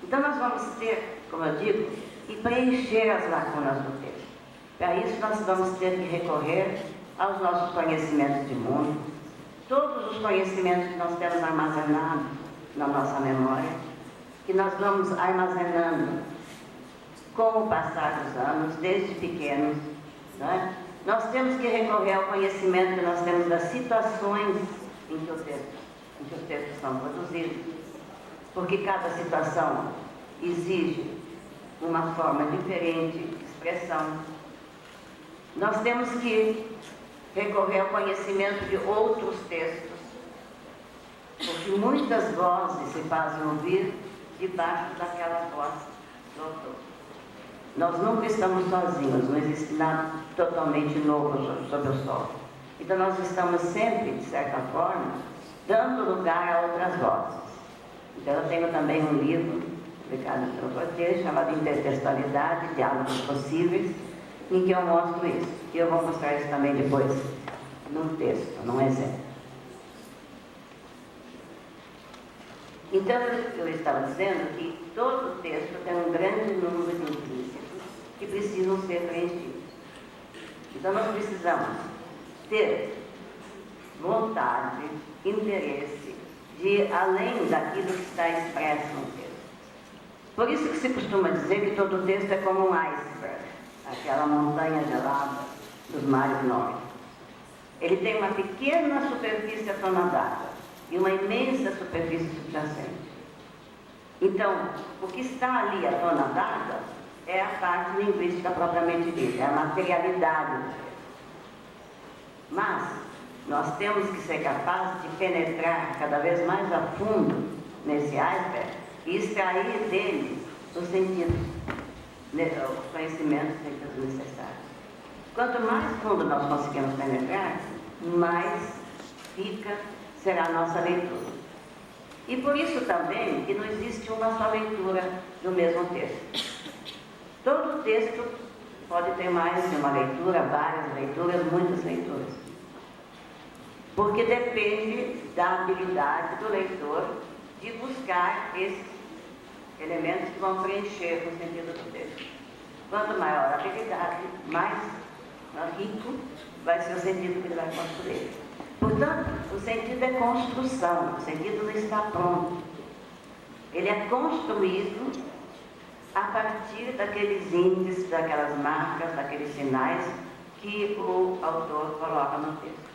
Speaker 7: Então nós vamos ter como eu digo, e preencher as lacunas do texto. Para isso, nós vamos ter que recorrer aos nossos conhecimentos de mundo, todos os conhecimentos que nós temos armazenados na nossa memória, que nós vamos armazenando com o passar dos anos, desde pequenos. Né? Nós temos que recorrer ao conhecimento que nós temos das situações em que os textos são produzidos, porque cada situação exige uma forma diferente de expressão. Nós temos que recorrer ao conhecimento de outros textos, porque muitas vozes se fazem ouvir debaixo daquela voz do autor. Nós nunca estamos sozinhos, não existe nada totalmente novo sob o sol. Então nós estamos sempre, de certa forma, dando lugar a outras vozes. Então eu tenho também um livro, publicado pelo Cortez, chamado Intertextualidade, Diálogos Possíveis, em que eu mostro isso. E eu vou mostrar isso também depois, num texto, num exemplo. Então, eu estava dizendo que todo texto tem um grande número de implícitos que precisam ser preenchidos. Então, nós precisamos ter vontade, interesse de ir além daquilo que está expresso no texto. Por isso que se costuma dizer que todo texto é como um iceberg, aquela montanha gelada dos mares nórdicos. Ele tem uma pequena superfície à tona d'água e uma imensa superfície subjacente. Então, o que está ali à tona d'água é a parte linguística propriamente dita, é a materialidade do texto. Mas nós temos que ser capazes de penetrar cada vez mais a fundo nesse iceberg e extrair dele os sentidos, os conhecimentos necessários. Quanto mais fundo nós conseguimos penetrar, mais rica será a nossa leitura. E por isso também que não existe uma só leitura do mesmo texto. Todo texto pode ter mais de uma leitura, várias leituras, muitas leituras. Porque depende da habilidade do leitor de buscar esses elementos que vão preencher o sentido do texto. Quanto maior a habilidade, mais rico vai ser o sentido que ele vai construir. Portanto, o sentido é construção, o sentido não está pronto. Ele é construído a partir daqueles índices, daquelas marcas, daqueles sinais que o autor coloca no texto.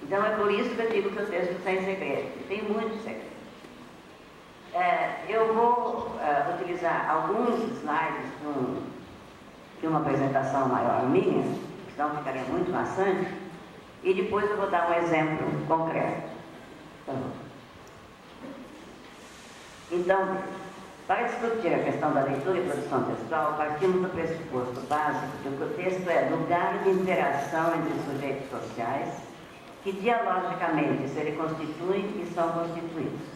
Speaker 7: Então, é por isso que eu digo que o texto tem segredo, tem muitos segredos. Eu vou utilizar alguns slides de uma apresentação maior minha, senão ficaria muito maçante, e depois eu vou dar um exemplo concreto. Então, para discutir a questão da leitura e produção textual, partimos do pressuposto básico de que o texto é lugar de interação entre sujeitos sociais que dialogicamente se reconstituem e são constituídos,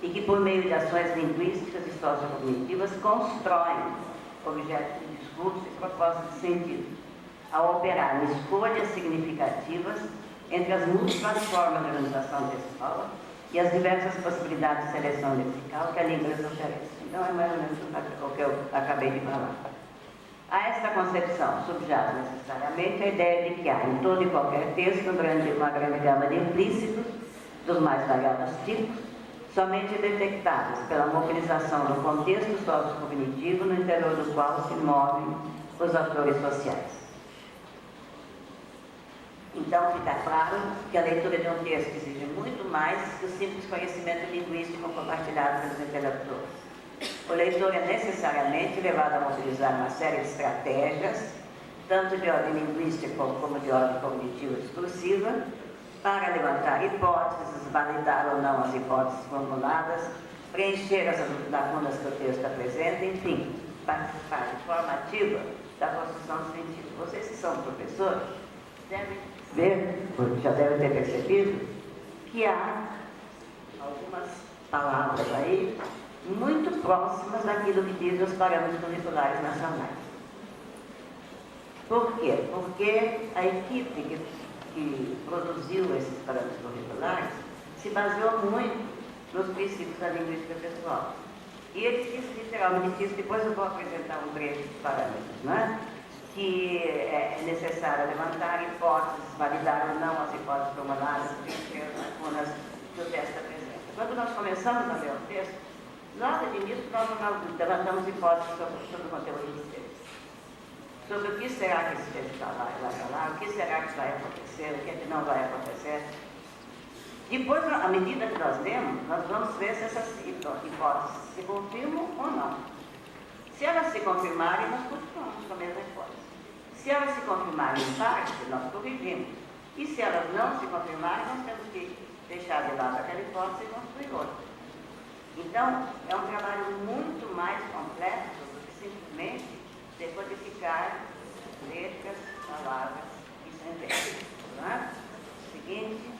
Speaker 7: e que por meio de ações linguísticas e sociocognitivas constroem objetos de discurso e propostas de sentido, ao operar em escolhas significativas entre as múltiplas formas de organização textual e as diversas possibilidades de seleção lexical que a língua oferece. Então, é mais ou menos o que eu acabei de falar. A esta concepção subjaz necessariamente a ideia de que há em todo e qualquer texto uma grande gama de implícitos, dos mais variados tipos, somente detectáveis pela mobilização do contexto sociocognitivo no interior do qual se movem os atores sociais. Então, fica claro que a leitura de um texto exige muito mais que o simples conhecimento linguístico compartilhado pelos intelectores. O leitor é necessariamente levado a mobilizar uma série de estratégias, tanto de ordem linguística como de ordem cognitiva discursiva, para levantar hipóteses, validar ou não as hipóteses formuladas, preencher as lacunas que o texto apresenta, enfim, participar de forma ativa da construção do sentido. Vocês que são professores devem ver, já devem ter percebido, que há algumas palavras aí muito próximas daquilo que dizem os parâmetros curriculares nacionais. Por quê? Porque a equipe que produziu esses parâmetros curriculares se baseou muito nos princípios da linguística textual. E ele disse, literalmente, disse, depois eu vou apresentar um trecho de parâmetros, né? Que é necessário levantar hipóteses, validar ou não as hipóteses formuladas, lacunas que o texto apresenta. Quando nós começamos a ler o texto, logo de início nós levantamos hipóteses sobre o conteúdo do texto. Sobre o que será que esse texto vai falar, o que será que vai acontecer, o que é que não vai acontecer. Depois, à medida que nós lemos, nós vamos ver se essas hipóteses se confirmam ou não. Se elas se confirmarem, nós continuamos com a mesma hipótese. Se elas se confirmarem em parte, nós corrigimos. E se elas não se confirmarem, nós temos que deixar de lado aquela hipótese e construir outra. Então, é um trabalho muito mais complexo do que simplesmente decodificar letras, palavras e sentenças. Não é? Seguinte.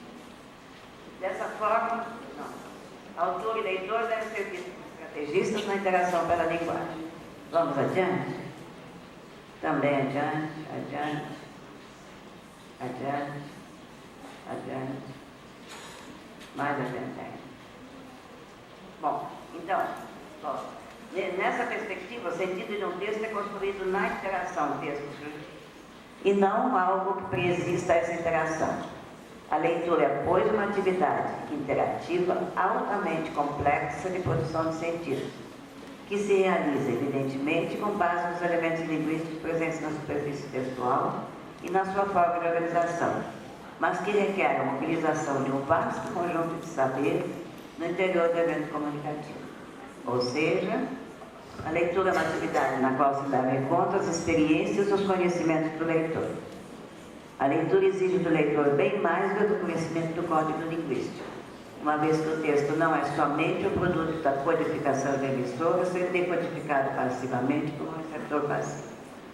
Speaker 7: Dessa forma, não. Autor e leitor devem ser vistos como estrategistas na interação pela linguagem. Vamos adiante? Também adiante, adiante, adiante, adiante, mais adiante ainda. Bom, então, nessa perspectiva, o sentido de um texto é construído na interação texto-jurídico e não algo que preexista a essa interação. A leitura é, pois, uma atividade interativa altamente complexa de produção de sentido, que se realiza, evidentemente, com base nos elementos linguísticos presentes na superfície textual e na sua forma de organização, mas que requer a mobilização de um vasto conjunto de saberes no interior do evento comunicativo. Ou seja, a leitura é uma atividade na qual se levam em conta as experiências e os conhecimentos do leitor. A leitura exige do leitor bem mais do que o conhecimento do código linguístico, uma vez que o texto não é somente o produto da codificação do emissor a ser decodificado passivamente por um receptor passivo.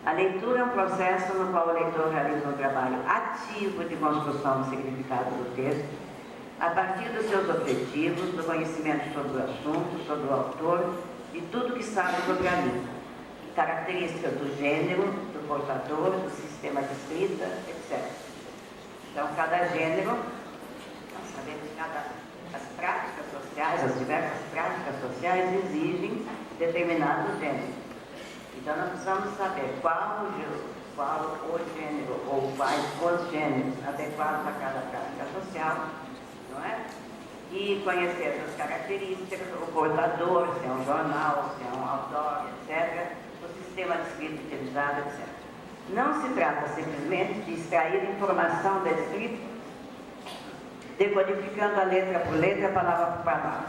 Speaker 7: A leitura é um processo no qual o leitor realiza um trabalho ativo de construção do significado do texto, a partir dos seus objetivos, do conhecimento sobre o assunto, sobre o autor e tudo que sabe sobre a língua, características do gênero, do portador, do sistema de escrita, etc. Então, cada gênero, nós sabemos que as práticas sociais, as diversas práticas sociais exigem determinado gênero. Então, nós precisamos saber qual o gênero ou quais os gêneros adequados a cada prática social, não é? E conhecer essas características, o portador, se é um jornal, se é um outdoor, etc., o sistema de escrita utilizado, etc. Não se trata simplesmente de extrair informação da escrita, decodificando a letra por letra, palavra por palavra.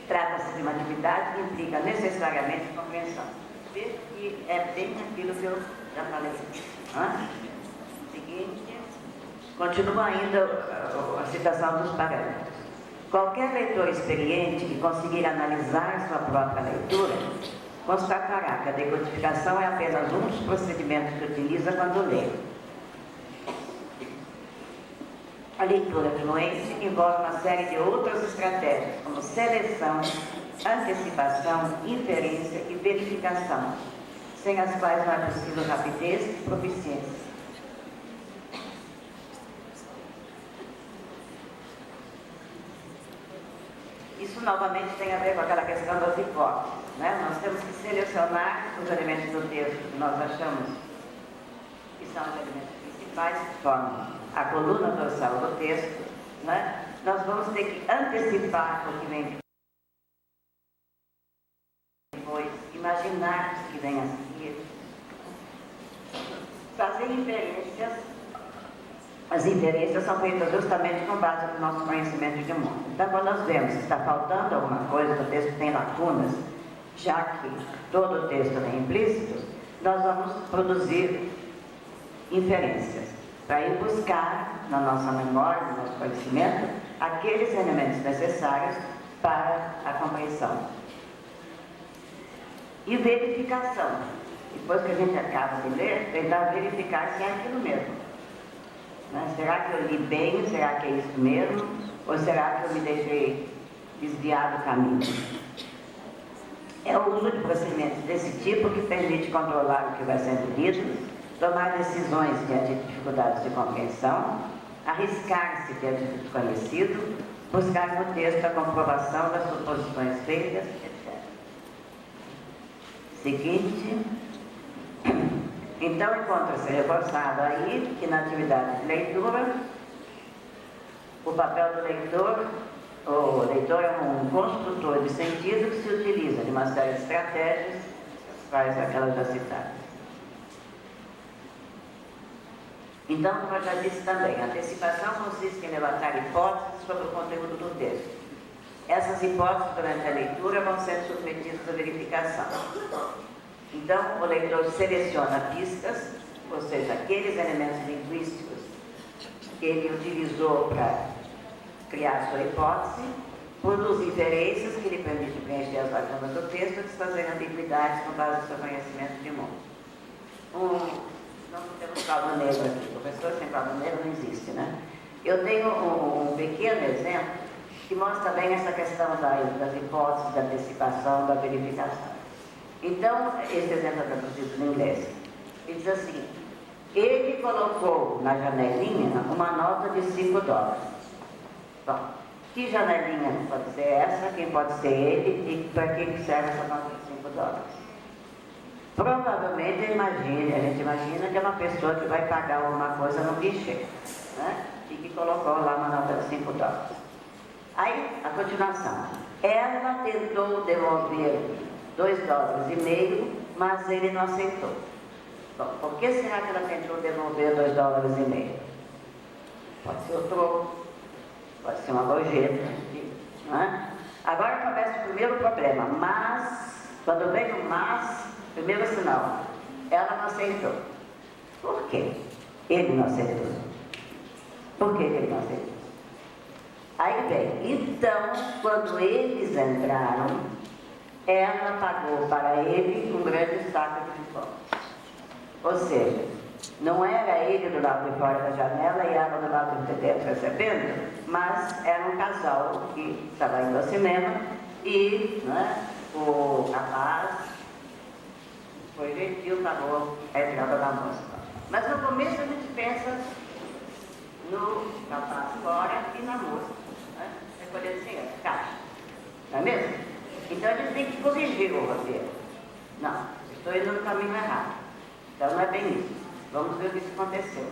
Speaker 7: Trata-se de uma atividade que implica necessariamente compreensão. Veja que é bem aquilo que eu já falei. Seguinte, continua ainda a citação dos parâmetros. Qualquer leitor experiente que conseguir analisar sua própria leitura constatará que a decodificação é apenas um dos procedimentos que utiliza quando lê. A leitura fluente envolve uma série de outras estratégias, como seleção, antecipação, inferência e verificação, sem as quais não é possível rapidez e proficiência. Isso novamente tem a ver com aquela questão das hipóteses, né? Nós temos que selecionar os elementos do texto que nós achamos que são os elementos principais que formam a coluna dorsal do texto, né? Nós vamos ter que antecipar o que vem depois, imaginar o que vem a seguir, fazer inferências. As inferências são feitas justamente com base no nosso conhecimento de mundo. Então, quando nós vemos que está faltando alguma coisa, que o texto tem lacunas, já que todo o texto é implícito, nós vamos produzir inferências para ir buscar na nossa memória, no nosso conhecimento, aqueles elementos necessários para a compreensão. E verificação. Depois que a gente acaba de ler, tentar verificar se é aquilo mesmo. Será que eu li bem? Será que é isso mesmo? Ou será que eu me deixei desviar do caminho? É o uso de procedimentos desse tipo que permite controlar o que vai sendo lido, tomar decisões diante de dificuldades de compreensão, arriscar-se diante do desconhecido, buscar no texto a comprovação das suposições feitas, etc. seguinte. Então, encontra-se reforçado aí que na atividade de leitura, o papel do leitor, o leitor é um construtor de sentido que se utiliza de uma série de estratégias, quais aquelas já citadas. Então, como eu já disse também, a antecipação consiste em levantar hipóteses sobre o conteúdo do texto. Essas hipóteses, durante a leitura, vão ser submetidas à verificação. Então, o leitor seleciona pistas, ou seja, aqueles elementos linguísticos que ele utilizou para criar sua hipótese, produz inferências que lhe permitem preencher as lacunas do texto e desfazer ambiguidades com base no seu conhecimento de mundo. Não temos caldo negro aqui, professor sem caldo negro não existe, né? Eu tenho um pequeno exemplo que mostra bem essa questão das hipóteses, da antecipação, da verificação. Então, esse exemplo é traduzido no inglês. Ele diz assim: ele colocou na janelinha uma nota de $5. Bom, que janelinha pode ser essa? Quem pode ser ele? E para que serve essa nota de $5? Provavelmente a gente imagina que é uma pessoa que vai pagar alguma coisa no guichê, né? E que colocou lá uma nota de $5. Aí, a continuação. Ela tentou devolver $2,50, mas ele não aceitou. Bom, por que será que ela tentou devolver $2,50? Pode ser o troco, pode ser uma gorjeta, né? Agora começa o primeiro problema. Mas, quando vem o mas, primeiro sinal, ela não aceitou. Por quê? Ele não aceitou. Por que ele não aceitou? Aí vem, então, quando eles entraram, ela pagou para ele um grande saco de pipoca. Ou seja, não era ele do lado de fora da janela e ela do lado de dentro recebendo, mas era um casal que estava indo ao cinema e, né, o rapaz foi gentil, pagou a entrada da moça. Mas no começo a gente pensa no rapaz fora e na moça, né? Recolhendo dinheiro, caixa. Não é mesmo? Então a gente tem que corrigir o roteiro. Não, estou indo no caminho errado. Então não é bem isso. Vamos ver o que isso aconteceu.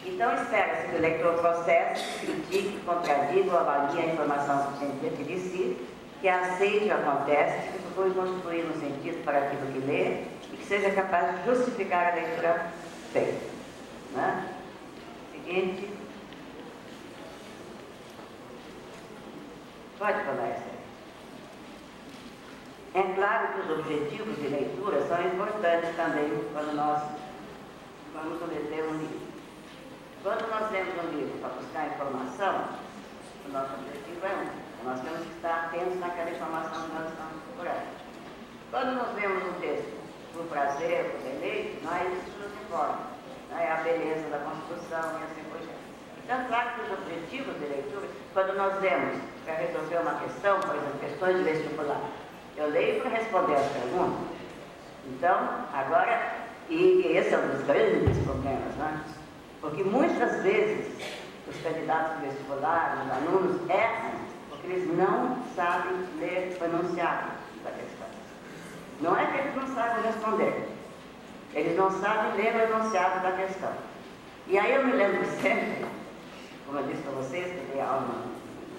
Speaker 7: Então espera-se que o leitor processe, critique, contradiga ou avalie a informação subjectiva de si, que aceite o que acontece, que procure construir um sentido para aquilo que lê e que seja capaz de justificar a leitura feita. Né? Seguinte. Pode falar isso. É claro que os objetivos de leitura são importantes também quando nós vamos ler um livro. Quando nós lemos um livro para buscar informação, o nosso objetivo é nós temos que estar atentos naquela informação que nós estamos procurando. Quando nós vemos um texto por prazer, por deleite, isso nos importa. É a beleza da construção e assim por diante. Então, claro que os objetivos de leitura, quando nós lemos para resolver uma questão, por exemplo, questões de vestibular, eu leio para responder as perguntas. Então, agora, e esse é um dos grandes problemas, né? Porque muitas vezes os candidatos de vestibular, os alunos, erram, porque eles não sabem ler o enunciado da questão. Não é que eles não sabem responder, eles não sabem ler o enunciado da questão. E aí eu me lembro sempre, como eu disse para vocês, que dei aula no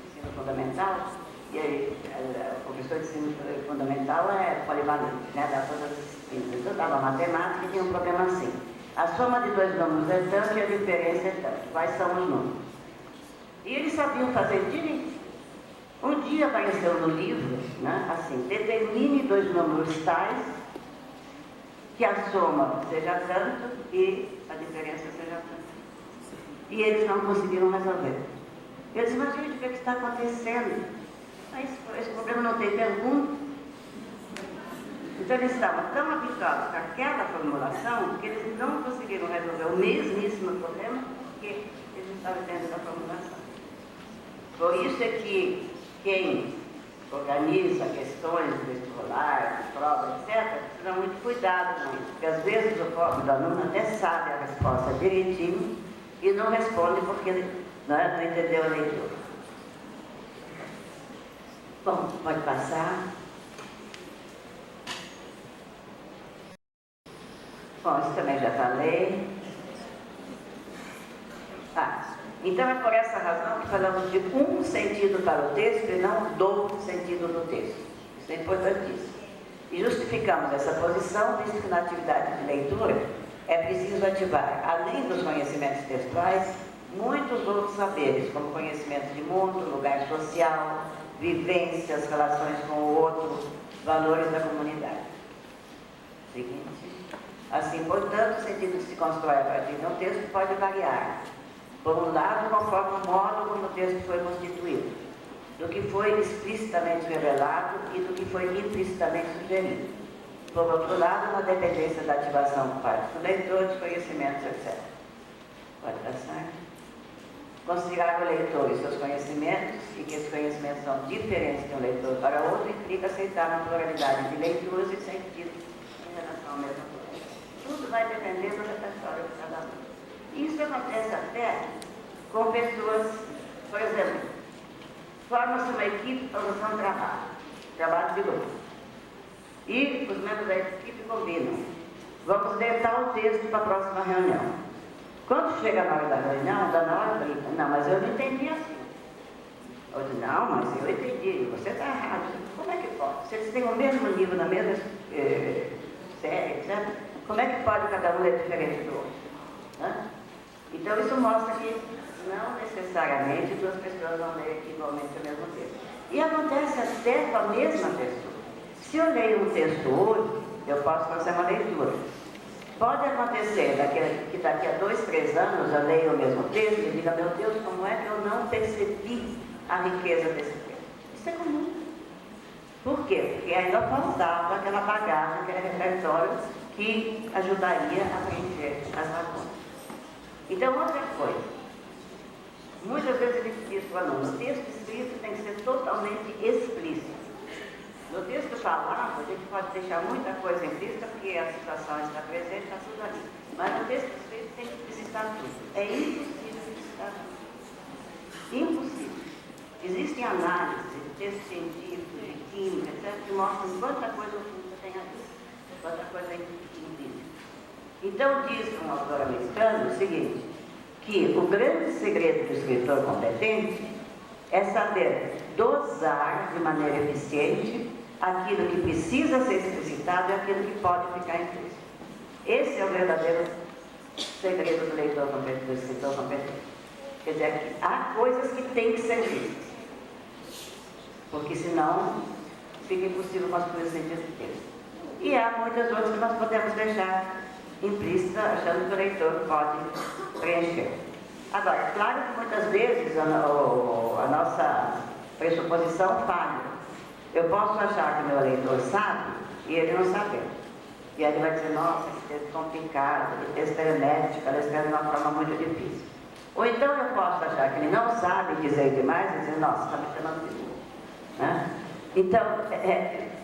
Speaker 7: ensino fundamental, e aí o professor de ensino fundamental é polivalente, né, dá todas as disciplinas. Eu dava matemática e tinha um problema assim. A soma de dois números é tanto e a diferença é tanto. Quais são os números? E eles sabiam fazer direito. Um dia apareceu no livro, né, assim, determine dois números tais que a soma seja tanto e a diferença seja tanto. E eles não conseguiram resolver. Eu disse, mas gente, o que está acontecendo? Mas esse problema não tem pergunta. Então eles estavam tão habituados com aquela formulação que eles não conseguiram resolver o mesmíssimo problema que eles estavam tendo da formulação. Por isso é que quem organiza questões de vestibular, de prova, etc., precisa muito cuidado com isso, porque às vezes o pobre do aluno até sabe a resposta direitinho e não responde porque não entendeu a leitura. Bom, pode passar. Bom, isso também já falei. Então é por essa razão que falamos de um sentido para o texto e não do sentido do texto. Isso é importantíssimo. E justificamos essa posição, visto que na atividade de leitura é preciso ativar, além dos conhecimentos textuais, muitos outros saberes, como conhecimento de mundo, lugar social, vivências, relações com o outro, valores da comunidade. Seguinte. Assim, portanto, o sentido que se constrói a partir de um texto pode variar. Por um lado, conforme o modo como o texto foi constituído, do que foi explicitamente revelado e do que foi implicitamente sugerido. Por outro lado, na dependência da ativação por parte do leitor, dos conhecimentos, etc. Pode passar. Considerar o leitor e seus conhecimentos, e que esses conhecimentos são diferentes de um leitor para outro, implica aceitar uma pluralidade de leituras e sentidos em relação ao mesmo problema. Tudo vai depender do repertório de cada um. Isso acontece até com pessoas, por exemplo, forma-se uma equipe para fazer um trabalho de grupo. E os membros da equipe combinam. Vamos ler tal texto para a próxima reunião. Quando chega a hora da reunião, dá na hora briga. Não, mas eu não entendi assim. Eu digo, não, mas eu entendi, você está errado. Como é que pode? Se eles têm o mesmo livro na mesma série, etc., como é que pode cada um ler diferente do outro? Né? Então isso mostra que não necessariamente duas pessoas vão ler igualmente o mesmo texto. E acontece até com a mesma pessoa. Se eu leio um texto hoje, eu posso fazer uma leitura. Pode acontecer que daqui a 2, 3 anos eu leio o mesmo texto e diga, meu Deus, como é que eu não percebi a riqueza desse texto? Isso é comum. Por quê? Porque ainda faltava aquela bagagem, aquele repertório que ajudaria a preencher as lacunas. Então, outra coisa. Muitas vezes ele diz para o aluno, o texto escrito tem que ser totalmente explícito. No texto falado, a gente pode deixar muita coisa implícita, porque a situação está presente, está tudo ali. Mas no texto escrito tem que explicitar tudo. É impossível explicitar tudo. Impossível. Existem análises de texto científico, de química, etc., que mostram quanta coisa oculta tem ali, quanta coisa implícita. Então, diz um autor americano o seguinte, que o grande segredo do escritor competente é saber dosar de maneira eficiente aquilo que precisa ser explicitado e aquilo que pode ficar implícito. Esse é o verdadeiro segredo do escritor competente. Quer dizer, que há coisas que têm que ser vistas, porque senão fica impossível construir o sentido do texto. E há muitas outras que nós podemos deixar implícita, achando que o leitor pode preencher. Agora, é claro que muitas vezes a nossa pressuposição falha. Eu posso achar que o meu leitor sabe e ele não sabe. E aí ele vai dizer, nossa, esse texto é complicado, esse texto é hermético, ela escreve de uma forma muito difícil. Ou então eu posso achar que ele não sabe dizer demais e dizer, nossa, está me chamando de burro. Né? Então,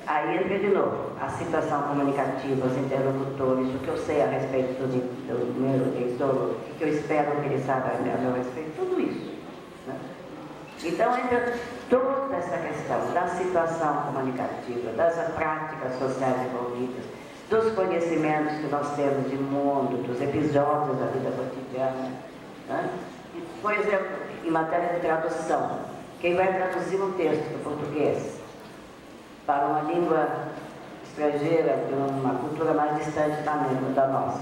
Speaker 7: aí entra de novo a situação comunicativa, os interlocutores, o que eu sei a respeito do meu leitor, o que eu espero que ele saiba a meu respeito, tudo isso. Né? Então, entra toda essa questão da situação comunicativa, das práticas sociais envolvidas, dos conhecimentos que nós temos de mundo, dos episódios da vida cotidiana. Né? Por exemplo, em matéria de tradução, quem vai traduzir um texto do português para uma língua estrangeira, de uma cultura mais distante da nossa,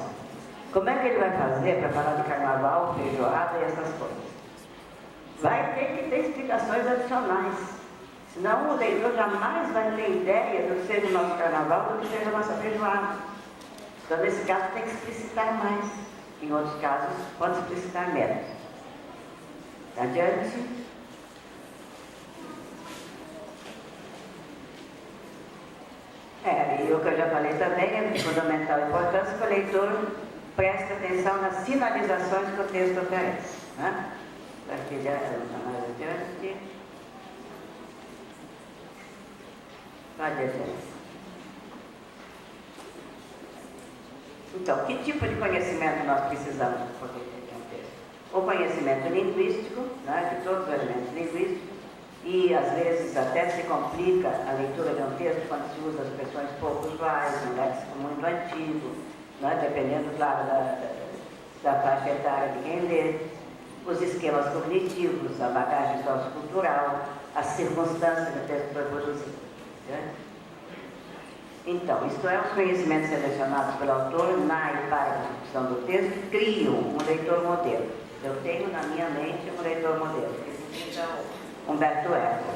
Speaker 7: como é que ele vai fazer para falar de carnaval, feijoada e essas coisas? Vai ter que ter explicações adicionais, senão o leitor jamais vai ter ideia do que seja o nosso carnaval, do que seja a nossa feijoada. Então, nesse caso, tem que explicitar mais. Em outros casos, pode explicitar menos. Adiante. E o que eu já falei também é de fundamental importância que o leitor preste atenção nas sinalizações que o texto oferece. Né? Mais adiante. Pode adiante. Então, que tipo de conhecimento nós precisamos para poder ter um texto? O conhecimento linguístico, né, de todos os elementos linguísticos, e às vezes até se complica a leitura de um texto quando se usa expressões pouco usuais, um léxico muito antigo, né? Dependendo, claro, da faixa etária de quem lê, os esquemas cognitivos, a bagagem sociocultural, as circunstâncias que o texto foi produzido. Né? Então, isto é, os conhecimentos selecionados pelo autor na e para a construção do texto criam um leitor modelo. Eu tenho na minha mente um leitor modelo, que é Humberto Eco.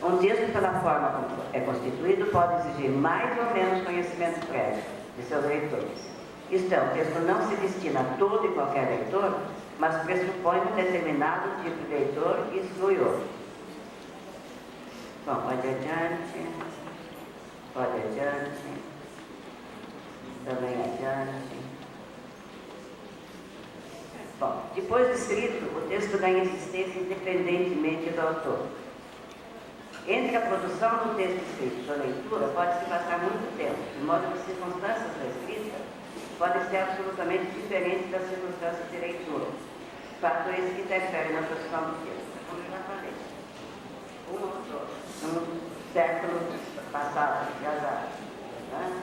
Speaker 7: Um texto, pela forma como é constituído, pode exigir mais ou menos conhecimento prévio de seus leitores. Isto é, o texto não se destina a todo e qualquer leitor, mas pressupõe um determinado tipo de leitor e exclui outro. Bom, pode adiante, também adiante. Bom, depois de escrito, o texto ganha existência independentemente do autor. Entre a produção do texto escrito e sua leitura, pode-se passar muito tempo, de modo que as circunstâncias da escrita podem ser absolutamente diferentes das circunstâncias de leitura. Fato esse que interfere na produção do texto. Como eu já falei, um autor, num século passado, atrasado, né?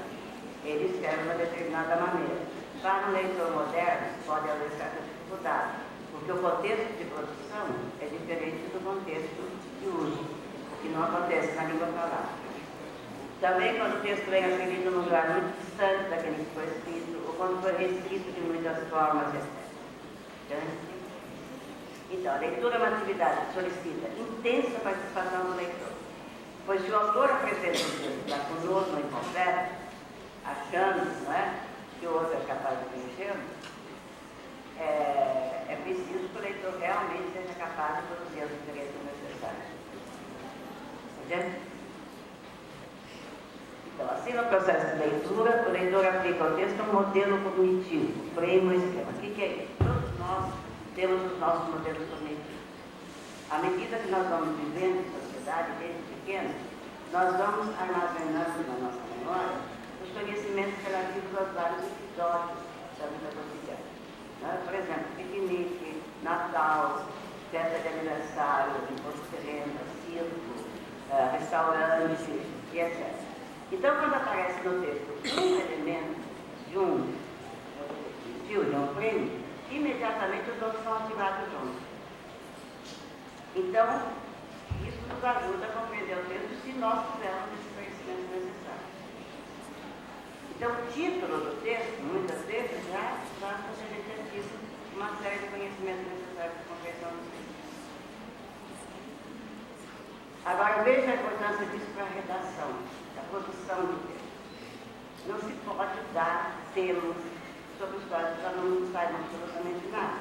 Speaker 7: Ele escreve de uma determinada maneira. Para um leitor moderno, pode haver certa dificuldade, porque o contexto de produção é diferente do contexto de uso, o que não acontece na língua falada. Também quando o texto vem escrito num lugar muito distante daquele que foi escrito, ou quando foi reescrito de muitas formas, etc. Então, a leitura é uma atividade que solicita intensa participação do leitor, pois se o autor apresenta o texto lá conosco em concreto, achando, não é, que o outro é capaz de preencher, é preciso que o leitor realmente seja capaz de produzir as diferenças necessárias. Entende? Então, assim no processo de leitura, o leitor aplica ao texto um modelo cognitivo, frame ou esquema. O que é isso? Todos nós temos os nossos modelos cognitivos. À medida que nós vamos vivendo em sociedade, desde pequenos, nós vamos armazenando na nossa memória os conhecimentos relativos aos vários episódios da vida cotidiana. Por exemplo, piquenique, Natal, festa de aniversário, imposto de renda, circo, restaurante e etc. Então, quando aparece no texto um elemento de um prêmio, imediatamente os outros são ativados juntos. Então, isso nos ajuda a compreender o texto se nós tivermos esse conhecimento necessário. Então, o título do texto, muitas vezes, já basta ser exercício de uma série de conhecimentos necessários para a compreensão do texto. Agora, veja a importância disso para a redação, da produção do texto. Não se pode dar termos sobre os quais os alunos não saibam absolutamente nada.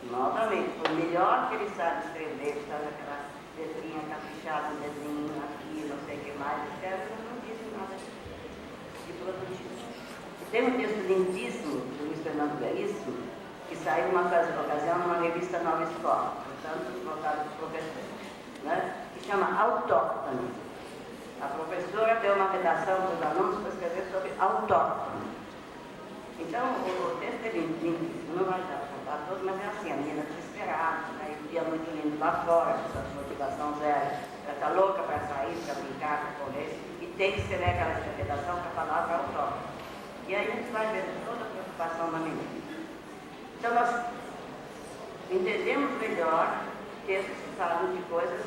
Speaker 7: Novamente, por melhor que ele sabe escrever, sabe aquela letrinha caprichada, um desenho aqui, não sei o que mais, etc., não diz nada de produtivo. Tem um texto lindíssimo do Luiz Fernando Veríssimo, que saiu numa ocasião numa revista Nova Escola, portanto, voltado para os professores, né? Que chama Autóctone. A professora deu uma redação para os alunos para escrever sobre autóctone. Então, o texto é lindíssimo, não vai dar para contar todo, mas é assim, a menina desesperada, né? E o dia muito lindo lá fora, com sua motivação zero, ela está louca para sair, para brincar, para correr, e tem que escrever aquela redação para a palavra autóctone. E aí a gente vai ver toda a preocupação da menina. Então, nós entendemos melhor textos que falam de coisas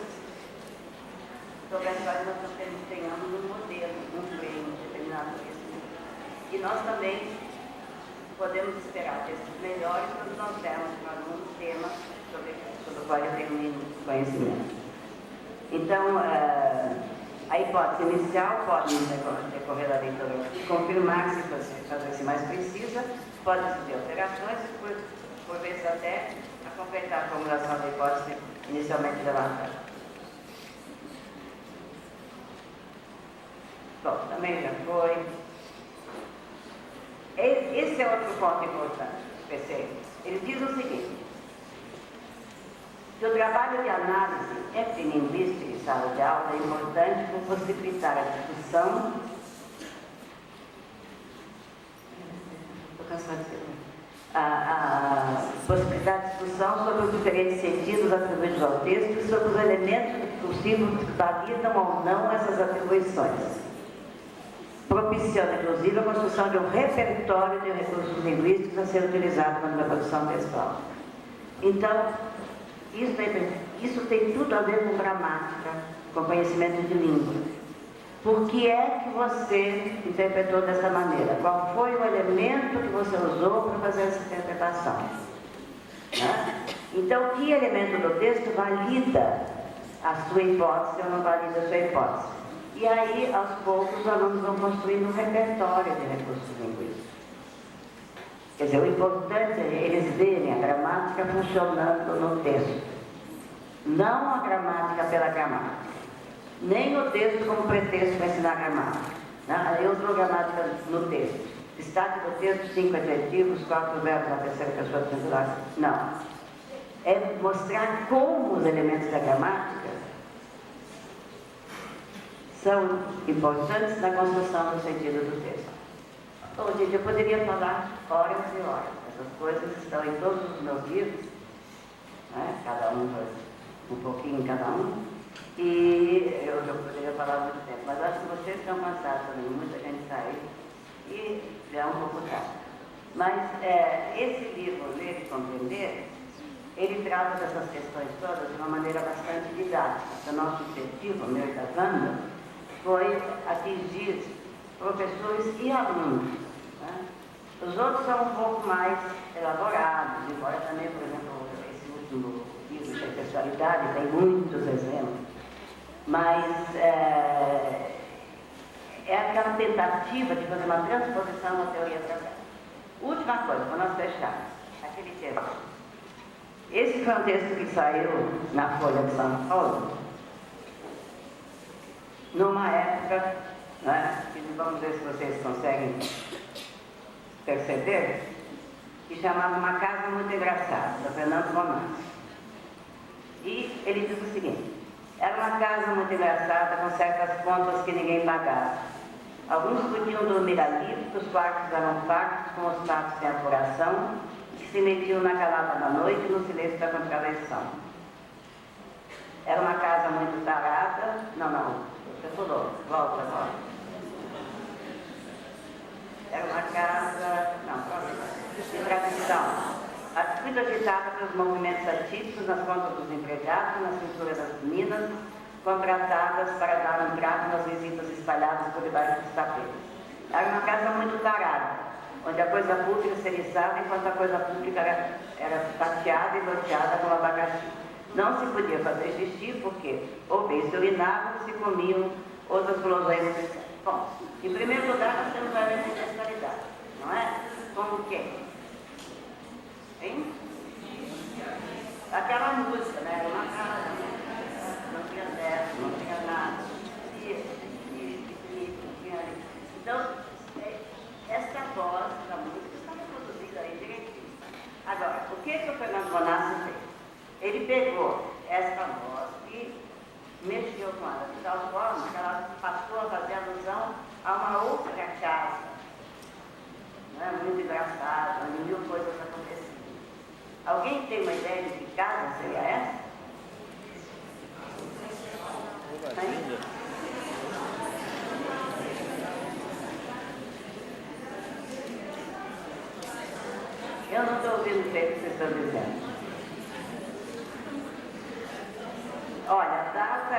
Speaker 7: sobre as quais nós tenhamos um modelo, um frame, um determinado conhecimento. E nós também podemos esperar textos melhores quando nós dermos para alguns temas sobre o qual eu tenho um conhecimento. Então, a hipótese inicial pode decorrer da leitura e confirmar se fazer-se mais precisa, pode ter alterações e, por vezes, até a completar a formulação da hipótese inicialmente levantada. Bom, também já foi. Esse é outro ponto importante, PC. Ele diz o seguinte: que o trabalho de análise epilinguística em sala de aula é importante por possibilitar a discussão. Estou cansada de dizer. A possibilidade de discussão sobre os diferentes sentidos atribuídos ao texto e sobre os elementos possíveis que validam ou não essas atribuições. propiciando, inclusive, a construção de um repertório de recursos linguísticos a ser utilizado na produção textual. Então, isso tem tudo a ver com gramática, com conhecimento de língua. Por que é que você interpretou dessa maneira? Qual foi o elemento que você usou para fazer essa interpretação? Né? Então, que elemento do texto valida a sua hipótese ou não valida a sua hipótese? E aí, aos poucos, os alunos vão construindo um repertório de recursos linguísticos. Quer dizer, o importante é eles verem a gramática funcionando no texto. Não a gramática pela gramática. Nem o texto como pretexto para ensinar gramática. Né? Eu usou gramática no texto. Destaque do texto, 5 adjetivos, 4 verbos na terceira pessoa singular. Não. É mostrar como os elementos da gramática são importantes na construção do sentido do texto. Bom, gente, eu poderia falar horas e horas. Essas coisas estão em todos os meus livros, né? Cada um, um pouquinho em cada um. E eu já poderia falar muito tempo, mas acho que vocês estão cansados também, muita gente saiu e já é um pouco tarde. Mas esse livro, Ler e Compreender, ele trata dessas questões todas de uma maneira bastante didática. O nosso objetivo, meu e da Wanda, foi atingir professores e alunos. Né? Os outros são um pouco mais elaborados, embora também, por exemplo, esse último livro de textualidade tem muitos exemplos. Mas é aquela tentativa de fazer uma transposição da teoria francesa. Última coisa, para nós fecharmos, aquele texto. Esse foi um texto que saiu na Folha de São Paulo, numa época, né, que vamos ver se vocês conseguem perceber, que chamava Uma Casa Muito Engraçada, da Fernando Romance. E ele diz o seguinte: era uma casa muito engraçada, com certas contas que ninguém pagava. Alguns podiam dormir ali, os quartos eram fartos, com os patos sem apuração, que se metiam na calada da noite e no silêncio da contravenção. Era uma casa muito tarada. Não, você pulou, volta. Era uma casa, de tradição. Muito agitada pelos movimentos atípicos nas contas dos empregados, na cintura das meninas, contratadas para dar um trato nas visitas espalhadas por debaixo dos tapetes. Era uma casa muito tarada, onde a coisa pública se eriçava enquanto a coisa pública era fatiada e loteada como abacaxi. Não se podia fazer xixi porque ou bem se urinavam ou se comiam outras guloseimas. Bom, em primeiro lugar, nós temos a necessidade, não é? Como o quê? Hein? Aquela música, né? Uma casa, não tinha teto, não tinha nada. Então, essa voz da música está reproduzida aí direitinho. Agora, o que o Fernando Bonassi fez? Ele pegou essa voz e mexeu com ela de tal forma que ela passou a fazer alusão a uma outra casa, né? Muito engraçada, onde mil coisas aconteciam. Alguém tem uma ideia de que casa seria essa? Hein? Eu não estou ouvindo o que vocês estão dizendo. Olha, a data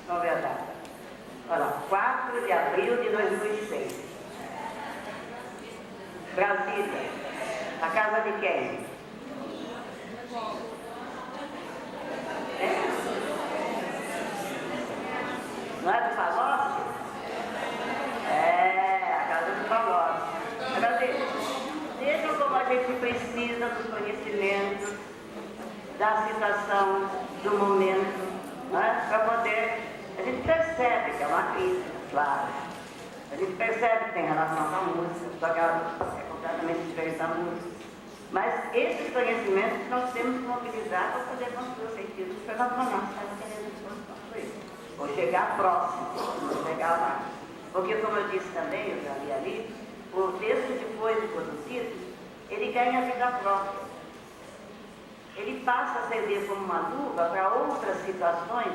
Speaker 7: vamos ver a data. Olha lá, 4 de abril de 2006. Brasília. A casa de quem? Não é do Palocci? A casa do Palocci. Brasília. Vejam como a gente precisa dos conhecimentos, da situação, do momento, né? Para poder... A gente percebe que é uma crítica, claro. A gente percebe que tem relação com a música, só que ela é completamente diferente da música. Mas esses conhecimentos nós temos que mobilizar para poder construir o sentido que o Fernando Bonassi estava querendo construir. Ou chegar próximo, ou chegar lá. Porque, como eu disse também, eu já li ali, o texto depois de produzido, ele ganha vida própria. Ele passa a servir como uma luva para outras situações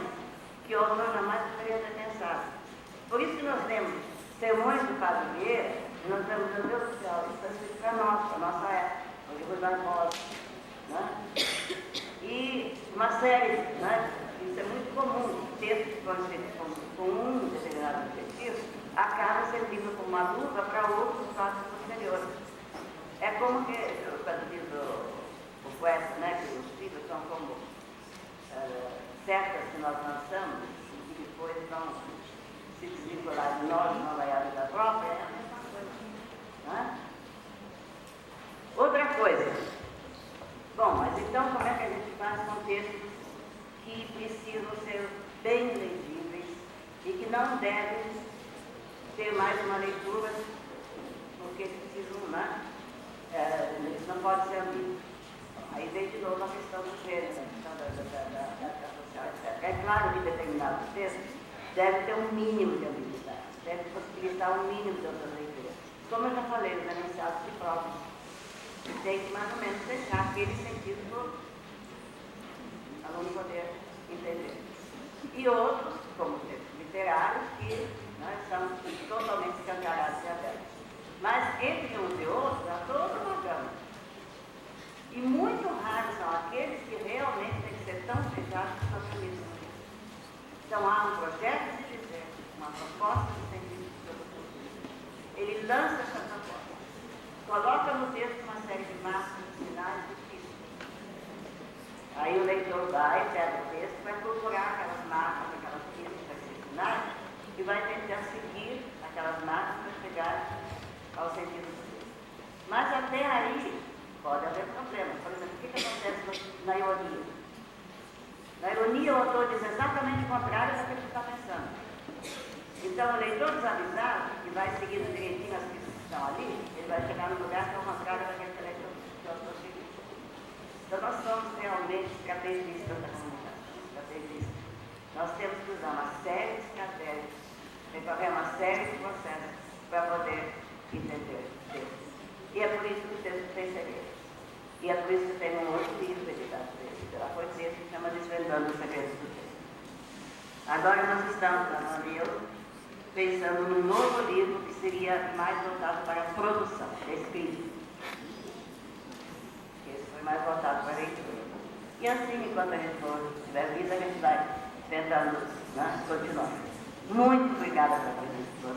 Speaker 7: que o autor jamais poderia ter pensado. Por isso que nós temos sermões do Padre Vieira, e nós temos, meu Deus do céu, isso é escrito para nós, para a nossa época, o livro das vozes, né? E uma série, né? Isso é muito comum, textos que foram escritos com um determinado objetivo, acaba servindo como uma luva para outros fatos posteriores. É como que, quando diz o poeta, né, que os livros são como setas que nós lançamos e que depois vão se desvincular de nós, numa vaiada da própria, é a mesma coisa. Né? Outra coisa. Bom, mas então como é que a gente faz com textos que precisam ser bem legíveis e que não devem ter mais uma leitura, porque precisam, né? Eles não podem ser ambíguos. Aí vem de novo a questão do gênero, a questão da social, etc. É claro que determinados textos devem ter um mínimo de ambiguidade, devem possibilitar um mínimo de outras leituras. Como eu já falei nos enunciados de provas, que tem que mais ou menos deixar aquele sentido do aluno poder entender. E outros, como textos literários, que são totalmente escancarados e abertos. Mas entre uns e outros, há toda uma gama. E muito raros são aqueles que realmente têm que ser tão fechados que são assumidos no livro. Então há um projeto de dizer, uma proposta de sentido sobre tudo. Ele lança essa proposta, coloca no texto uma série de marcos, de sinais difíceis. Aí o leitor vai, pega o texto, vai procurar aquelas marcas, aquelas pistas, aqueles sinais, e vai tentar seguir aquelas marcas para chegar ao sentido do texto. Mas até aí pode haver problemas. Por exemplo, o que acontece na ironia? Na ironia, o autor diz exatamente o contrário daquilo que está pensando. Então, o leitor desavisado, que vai seguindo direitinho as pistas que estão ali, ele vai chegar no lugar que é o contrário daquele que o autor seguiu. Então, nós somos realmente estrategistas da comunicação. Estrategistas. Nós temos que usar uma série de estratégias, recorrer a uma série de processos para poder entender o texto. E é por isso que o texto tem segredos. E é por isso que tem um outro livro editado pela poesia que se chama Desvendando os Segredos do Texto. Agora nós estamos, Ana e eu, pensando num novo livro que seria mais voltado para a produção, a escrita. Esse foi mais voltado para a leitura. E assim, enquanto a gente for tiver vida, a gente vai tentando, né, continuar. Muito obrigada pela presença.